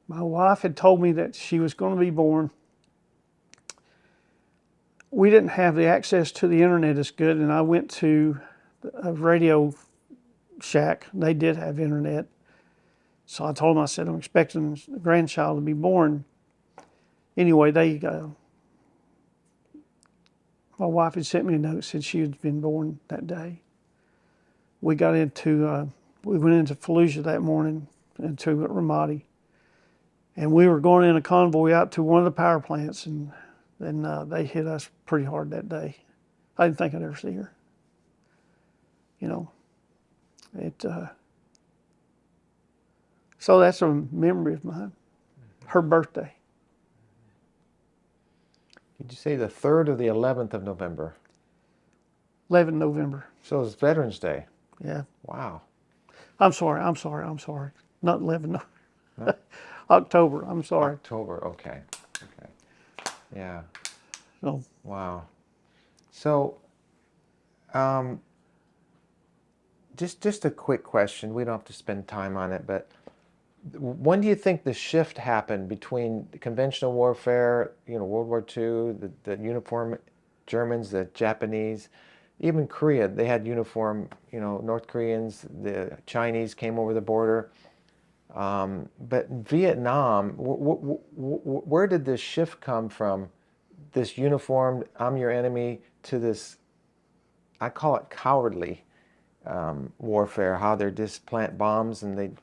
my wife had told me that she was going to be born. We didn't have the access to the internet as good, and I went to a Radio Shack. They did have internet. So I told them, I said, I'm expecting a grandchild to be born. Anyway, my wife had sent me a note, said she had been born that day. We went into Fallujah that morning, into Ramadi. And we were going in a convoy out to one of the power plants, and they hit us pretty hard that day. I didn't think I'd ever see her. You know, so that's a memory of mine. Her birthday. Did you say the 3rd or the 11th of November? 11 November. So it's Veterans Day. Yeah. Wow. I'm sorry. Not 11. No. October. I'm sorry. October. Okay. Yeah. So. Wow. So, just a quick question. We don't have to spend time on it, but when do you think the shift happened between the conventional warfare, World War II, the uniform Germans, the Japanese, even Korea, they had uniform, North Koreans, the Chinese came over the border. But in Vietnam, where did this shift come from? This uniformed, I'm your enemy, to this, I call it cowardly warfare, how they're just plant bombs and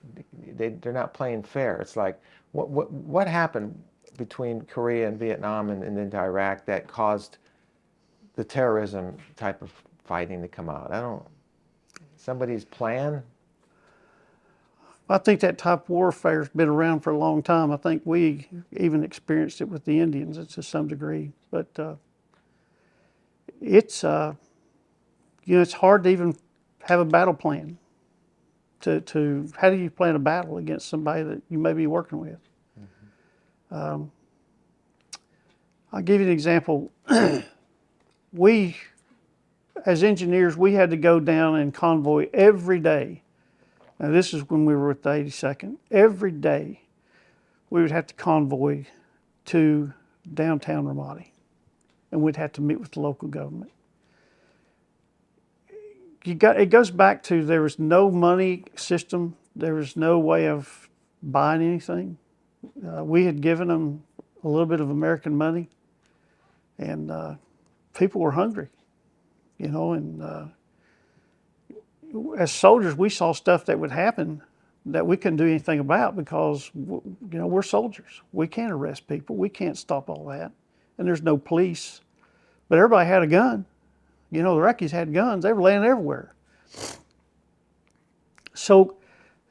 they're not playing fair. It's like, what happened between Korea and Vietnam and into Iraq that caused the terrorism type of fighting to come out? Somebody's plan? I think that type of warfare has been around for a long time. I think we even experienced it with the Indians to some degree. But it's it's hard to even have a battle plan. How do you plan a battle against somebody that you may be working with? Mm-hmm. I'll give you an example. We, as engineers, we had to go down and convoy every day. Now, this is when we were with the 82nd. Every day, we would have to convoy to downtown Ramadi, and we'd have to meet with the local government. It goes back to there was no money system. There was no way of buying anything. We had given them a little bit of American money, and people were hungry, and as soldiers, we saw stuff that would happen that we couldn't do anything about because, we're soldiers. We can't arrest people. We can't stop all that. And there's no police. But everybody had a gun. The Iraqis had guns. They were laying everywhere. So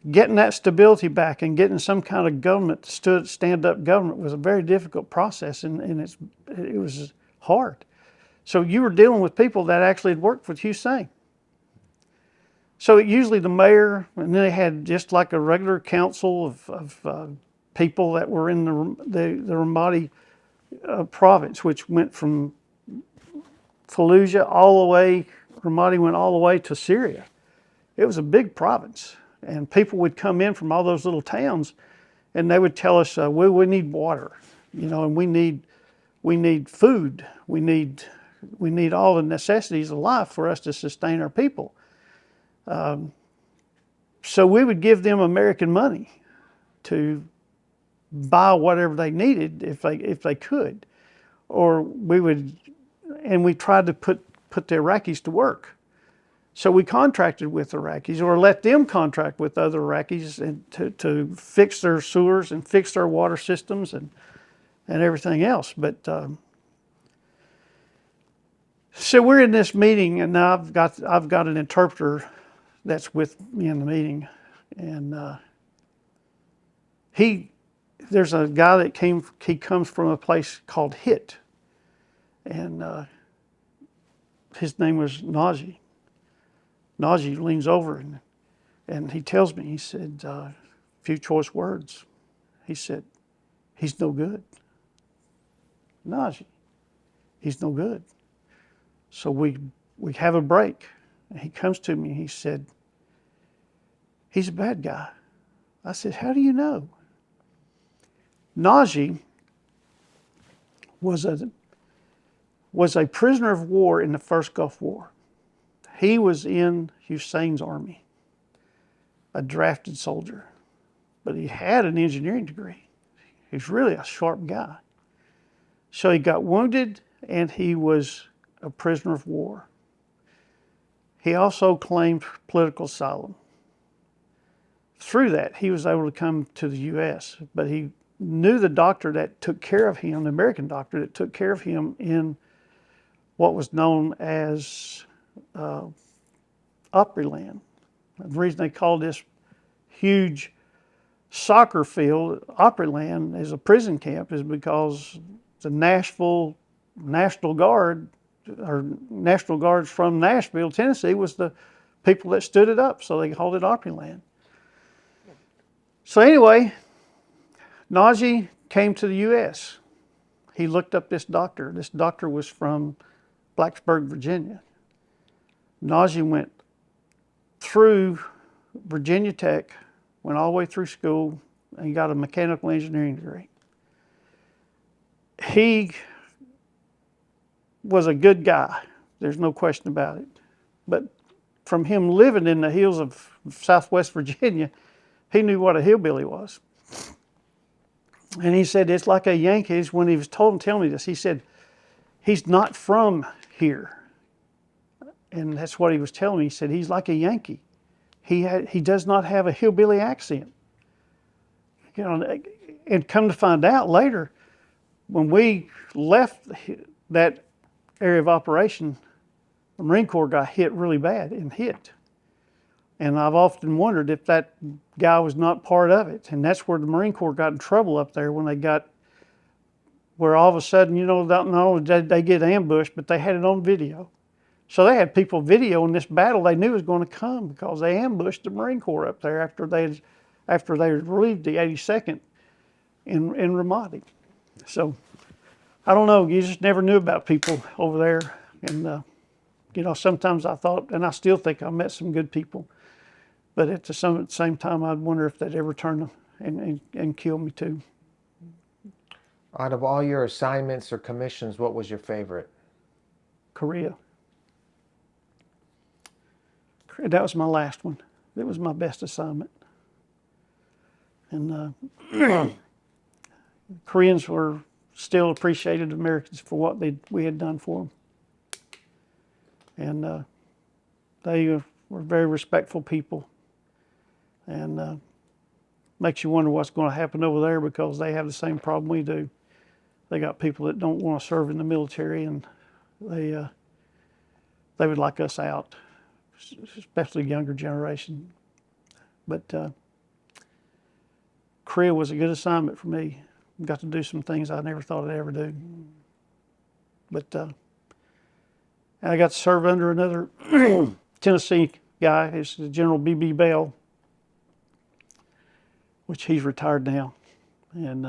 getting that stability back and getting some kind of government, stand-up government, was a very difficult process, and it was hard. So you were dealing with people that actually had worked with Hussein. So usually the mayor, and then they had just like a regular council of people that were in the Ramadi province, which went from Fallujah all the way, Ramadi went all the way to Syria. It was a big province, and people would come in from all those little towns, and they would tell us, we need water, and we need food, we need all the necessities of life for us to sustain our people. So we would give them American money to buy whatever they needed if they could, or we tried to put the Iraqis to work. So we contracted with Iraqis, or let them contract with other Iraqis, and to fix their sewers and fix their water systems and everything else. But so we're in this meeting, and now I've got an interpreter that's with me in the meeting, and there's a guy that he comes from a place called Hit, and his name was Najee. Najee leans over and he tells me, he said, a few choice words. He said, he's no good. Najee, he's no good. So we have a break. And he comes to me and he said, he's a bad guy. I said, how do you know? Najee was a prisoner of war in the first Gulf War. He was in Hussein's army, a drafted soldier, but he had an engineering degree. He's really a sharp guy. So he got wounded and he was a prisoner of war. He also claimed political asylum. Through that, he was able to come to the U.S., but he knew the doctor that took care of him, the American doctor that took care of him in what was known as Opryland. The reason they called this huge soccer field Opryland as a prison camp is because the Nashville National Guard, or National Guards from Nashville, Tennessee, was the people that stood it up, so they called it Opryland. So anyway, Najee came to the U.S. He looked up this doctor. This doctor was from Blacksburg, Virginia. Najee went through Virginia Tech, went all the way through school, and got a mechanical engineering degree. He was a good guy. There's no question about it. But from him living in the hills of Southwest Virginia, he knew what a hillbilly was. And he said, it's like a Yankees, when he was telling me this, he said, he's not from here. And that's what he was telling me. He said, he's like a Yankee. He does not have a hillbilly accent. You know, and come to find out later, when we left that area of operation, the Marine Corps got hit really bad and hit. And I've often wondered if that guy was not part of it. And that's where the Marine Corps got in trouble up there, when they got, where all of a sudden, you know, not only did they get ambushed, but they had it on video. So they had people videoing this battle they knew was going to come, because they ambushed the Marine Corps up there after they relieved the 82nd in Ramadi. So I don't know, you just never knew about people over there. And you know, sometimes I thought, and I still think I met some good people, but at the same time, I'd wonder if they'd ever turn and kill me too. Out of all your assignments or commissions, what was your favorite? Korea. That was my last one. It was my best assignment. And Koreans were still appreciated Americans for what we had done for them. And they were very respectful people. And makes you wonder what's going to happen over there, because they have the same problem we do. They got people that don't want to serve in the military, and they would like us out, especially the younger generation. But Korea was a good assignment for me. Got to do some things I never thought I'd ever do. But and I got to serve under another Tennessee guy. It's General B.B. Bell, which he's retired now, and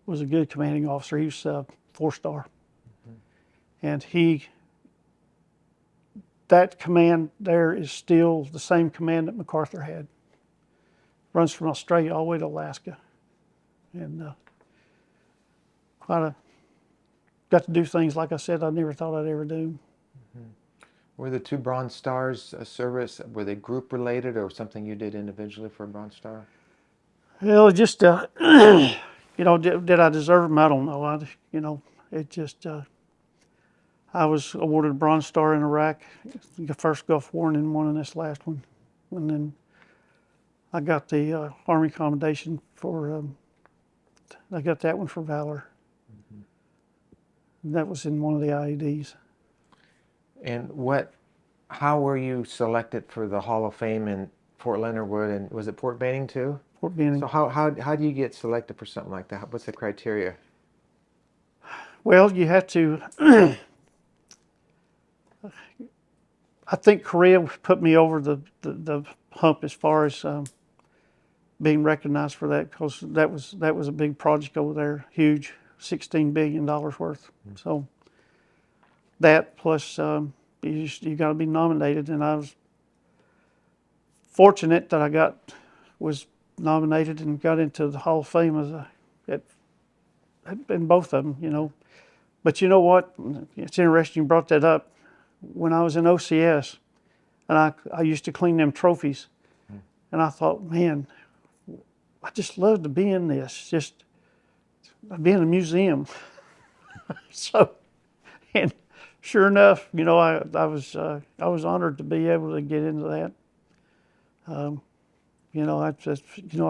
was a good commanding officer. He was 4-star. And that command there is still the same command that MacArthur had. Runs from Australia all the way to Alaska. And got to do things, like I said, I never thought I'd ever do. Were the 2 Bronze Stars service, were they group related, or something you did individually for a Bronze Star? Well, just, you know, did I deserve them? I don't know. It just, I I was awarded a Bronze Star in Iraq, the first Gulf War, and then one in this last one. And then I got the Army Commendation for, I got that one for Valor. And that was in one of the IEDs. And how were you selected for the Hall of Fame in Fort Leonard Wood, and was it Fort Benning too? Fort Benning. So how do you get selected for something like that? What's the criteria? Well, you have to, I think Korea put me over the hump as far as being recognized for that, because that was a big project over there, huge, $16 billion worth. So that plus you got to be nominated, and I was fortunate that was nominated and got into the Hall of Fame in both of them, you know. But you know what? It's interesting you brought that up. When I was in OCS, and I used to clean them trophies, and I thought, man, I just love to be in this, just be in a museum. So, and sure enough, you know, I was honored to be able to get into that. You know,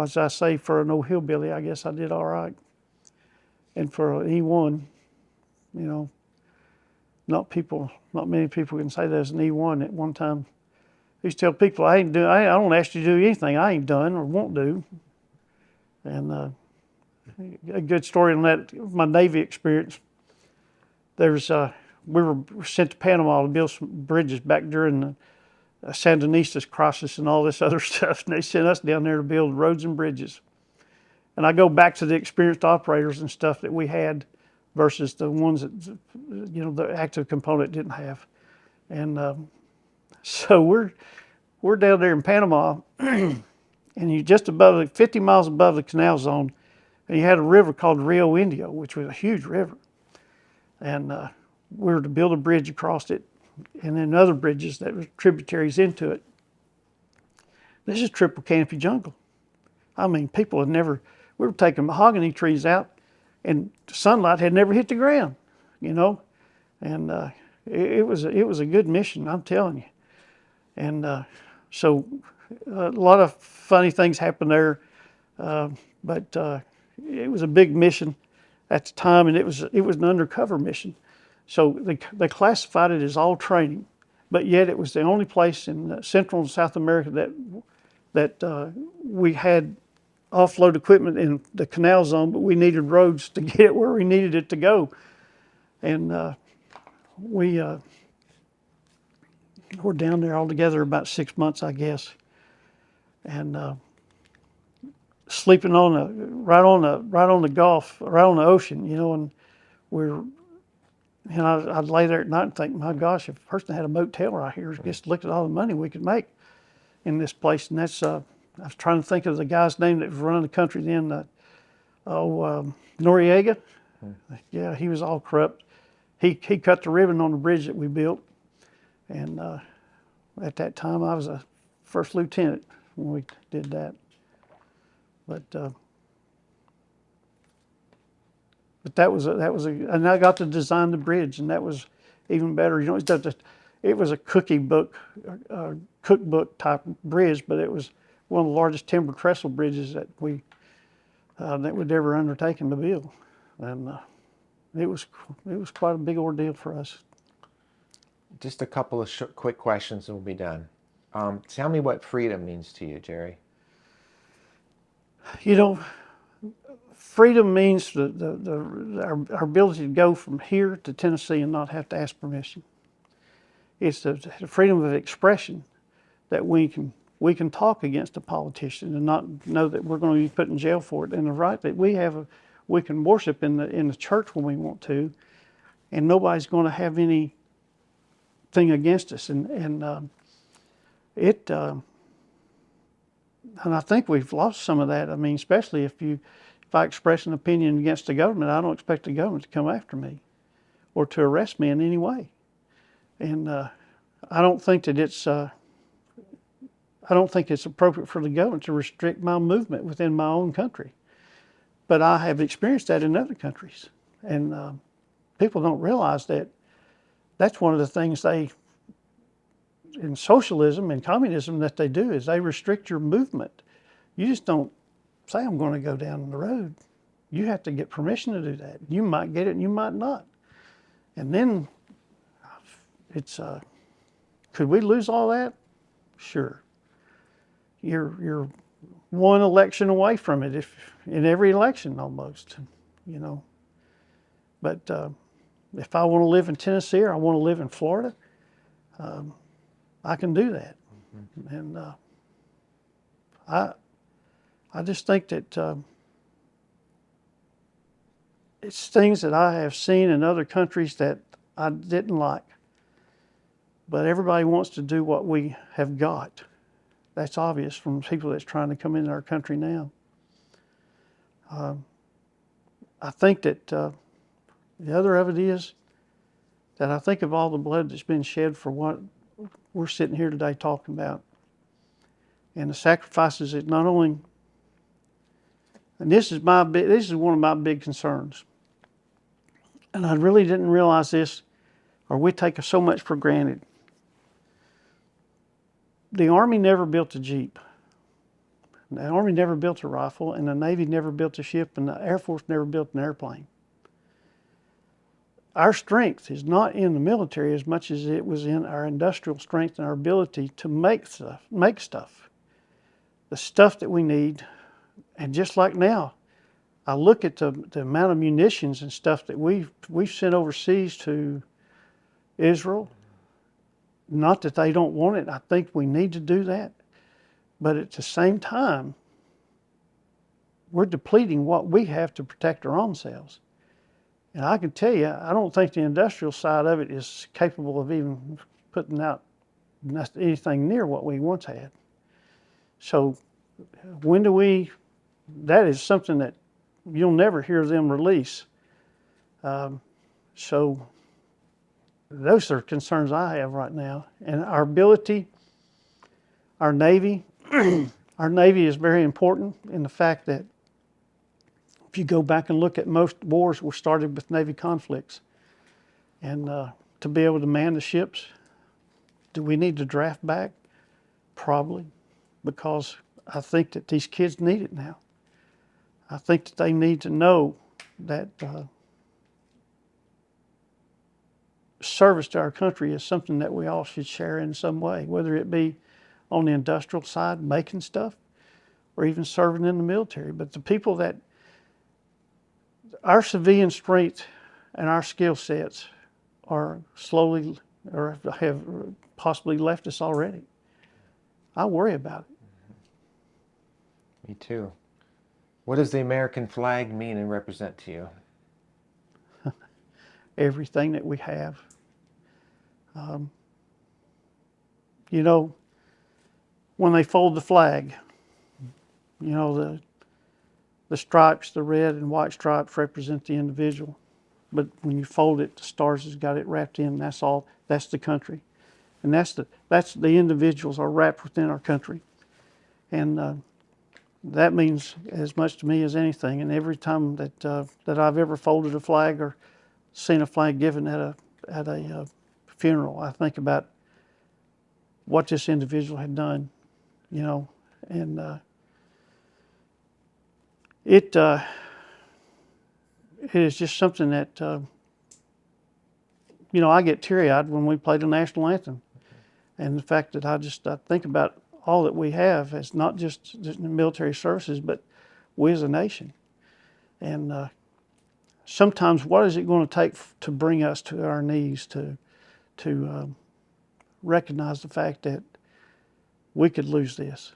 as I say, for an old hillbilly, I guess I did all right. And for an E1, you know, not many people can say there's an E1 at one time. I used to tell people, I don't ask you to do anything I ain't done or won't do. And a good story on that, my Navy experience. We were sent to Panama to build some bridges back during the Sandinistas crisis and all this other stuff. And they sent us down there to build roads and bridges. And I go back to the experienced operators and stuff that we had versus the ones that, you know, the active component didn't have. And so we're down there in Panama, and you just above 50 miles above the canal zone, and you had a river called Rio Indio, which was a huge river. And we were to build a bridge across it, and then other bridges that were tributaries into it. This is triple canopy jungle. I mean, people had never, we were taking mahogany trees out, and sunlight had never hit the ground, you know. And it was a good mission, I'm telling you. And so a lot of funny things happened there, but it was a big mission at the time, and it was an undercover mission. So they classified it as all training, but yet it was the only place in Central and South America that we had offload equipment in the canal zone, but we needed roads to get it where we needed it to go. And we were down there all together about 6 months, I guess, and sleeping right on the ocean, you know. And I'd lay there at night and think, my gosh, if a person had a motel right here, just look at all the money we could make in this place. And that's I was trying to think of the guy's name that was running the country then. Noriega. Yeah, he was all corrupt. He cut the ribbon on the bridge that we built. And at that time, I was a first lieutenant when we did that. But that was and I got to design the bridge, and that was even better. You know, it was a cookbook type bridge, but it was one of the largest timber trestle bridges that we'd ever undertaken to build, and it was quite a big ordeal for us. Just a couple of quick questions and we'll be done. Tell me what freedom means to you, Jerry. You know, freedom means our ability to go from here to Tennessee and not have to ask permission. It's the freedom of expression that we can talk against a politician and not know that we're going to be put in jail for it, and the right that we can worship in the church when we want to, and nobody's going to have anything against us. And I think we've lost some of that. I mean, especially if I express an opinion against the government, I don't expect the government to come after me or to arrest me in any way. And I don't think that it's appropriate for the government to restrict my movement within my own country. But I have experienced that in other countries, and people don't realize that that's one of the things in socialism and communism that they do is they restrict your movement. You just don't say, I'm going to go down the road. You have to get permission to do that. You might get it and you might not. And then it's, could we lose all that? Sure. You're one election away from it, if in every election almost, you know. But if I want to live in Tennessee or I want to live in Florida, I can do that. Mm-hmm. And I just think that it's things that I have seen in other countries that I didn't like. But everybody wants to do what we have got. That's obvious from people that's trying to come into our country now. I think that the other of it is that I think of all the blood that's been shed for what we're sitting here today talking about. And the sacrifices that not only, and this is one of my big concerns. And I really didn't realize this, or we take so much for granted. The Army never built a Jeep. The Army never built a rifle, and the Navy never built a ship, and the Air Force never built an airplane. Our strength is not in the military as much as it was in our industrial strength and our ability to make stuff. The stuff that we need, and just like now, I look at the amount of munitions and stuff that we've sent overseas to Israel. Not that they don't want it. I think we need to do that. But at the same time, we're depleting what we have to protect our own selves. And I can tell you, I don't think the industrial side of it is capable of even putting out anything near what we once had. So that is something that you'll never hear them release. So those are concerns I have right now. And our ability, our Navy, our Navy is very important in the fact that if you go back and look at most wars were started with Navy conflicts. And to be able to man the ships, do we need to draft back? Probably, because I think that these kids need it now. I think that they need to know that service to our country is something that we all should share in some way, whether it be on the industrial side, making stuff, or even serving in the military. But the people that, our civilian strength and our skill sets are slowly, or have possibly left us already. I worry about it. Me too. What does the American flag mean and represent to you? Everything that we have. You know, when they fold the flag, you know, the stripes, the red and white stripes represent the individual. But when you fold it, the stars has got it wrapped in. That's all. That's the country, and that's the individuals are wrapped within our country, and that means as much to me as anything. And every time that I've ever folded a flag or seen a flag given at a funeral, I think about what this individual had done, you know, and it is just something that, you know, I get teary-eyed when we play the national anthem. And the fact that I think about all that we have as not just the military services, but we as a nation. And sometimes what is it going to take to bring us to our knees to recognize the fact that we could lose this,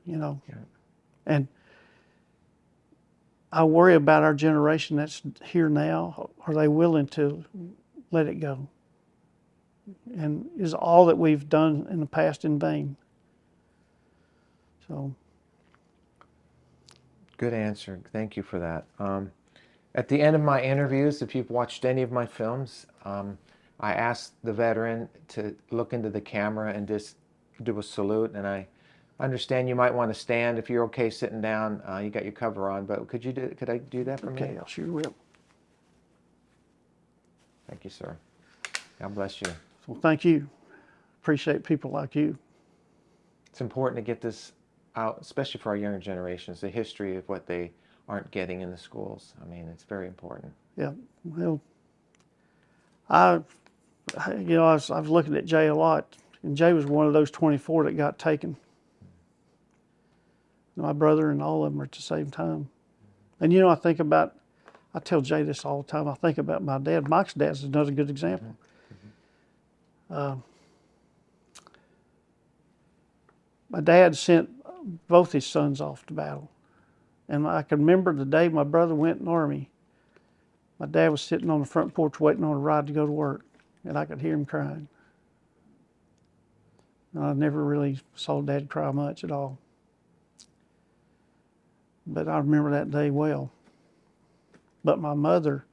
you know? Yeah. And I worry about our generation that's here now. Are they willing to let it go? And is all that we've done in the past in vain? So. Good answer. Thank you for that. At the end of my interviews, if you've watched any of my films, I ask the veteran to look into the camera and just do a salute. And I understand you might want to stand. If you're okay sitting down, you got your cover on. But could I do that for me? Okay, I sure will. Thank you, sir. God bless you. Well, thank you. Appreciate people like you. It's important to get this out, especially for our younger generations, the history of what they aren't getting in the schools. I mean, it's very important. Yeah. Well, I was looking at Jay a lot, and Jay was one of those 24 that got taken. My brother and all of them are at the same time. And I tell Jay this all the time, I think about my dad. Mike's dad's another good example. My dad sent both his sons off to battle. And I can remember the day my brother went in the Army, my dad was sitting on the front porch waiting on a ride to go to work, and I could hear him crying. And I never really saw Dad cry much at all. But I remember that day well. But my mother,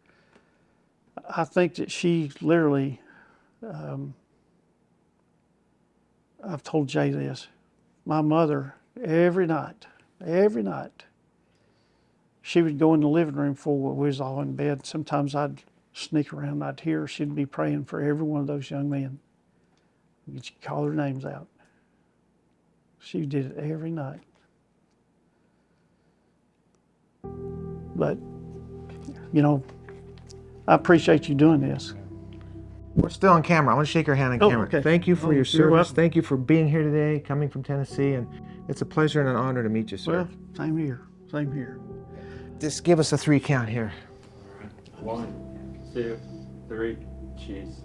I think that she literally, I've told Jay this, my mother, every night, she would go in the living room before we was all in bed. Sometimes I'd sneak around, I'd hear her, she'd be praying for every one of those young men. She'd call their names out. She did it every night. But, I appreciate you doing this. We're still on camera. I want to shake your hand on camera. Okay. Thank you for your You're service. welcome. Thank you for being here today, coming from Tennessee, and it's a pleasure and an honor to meet you, sir. Well, same here, same here. Just give us a 3 count here. 1, 2, 3, cheese.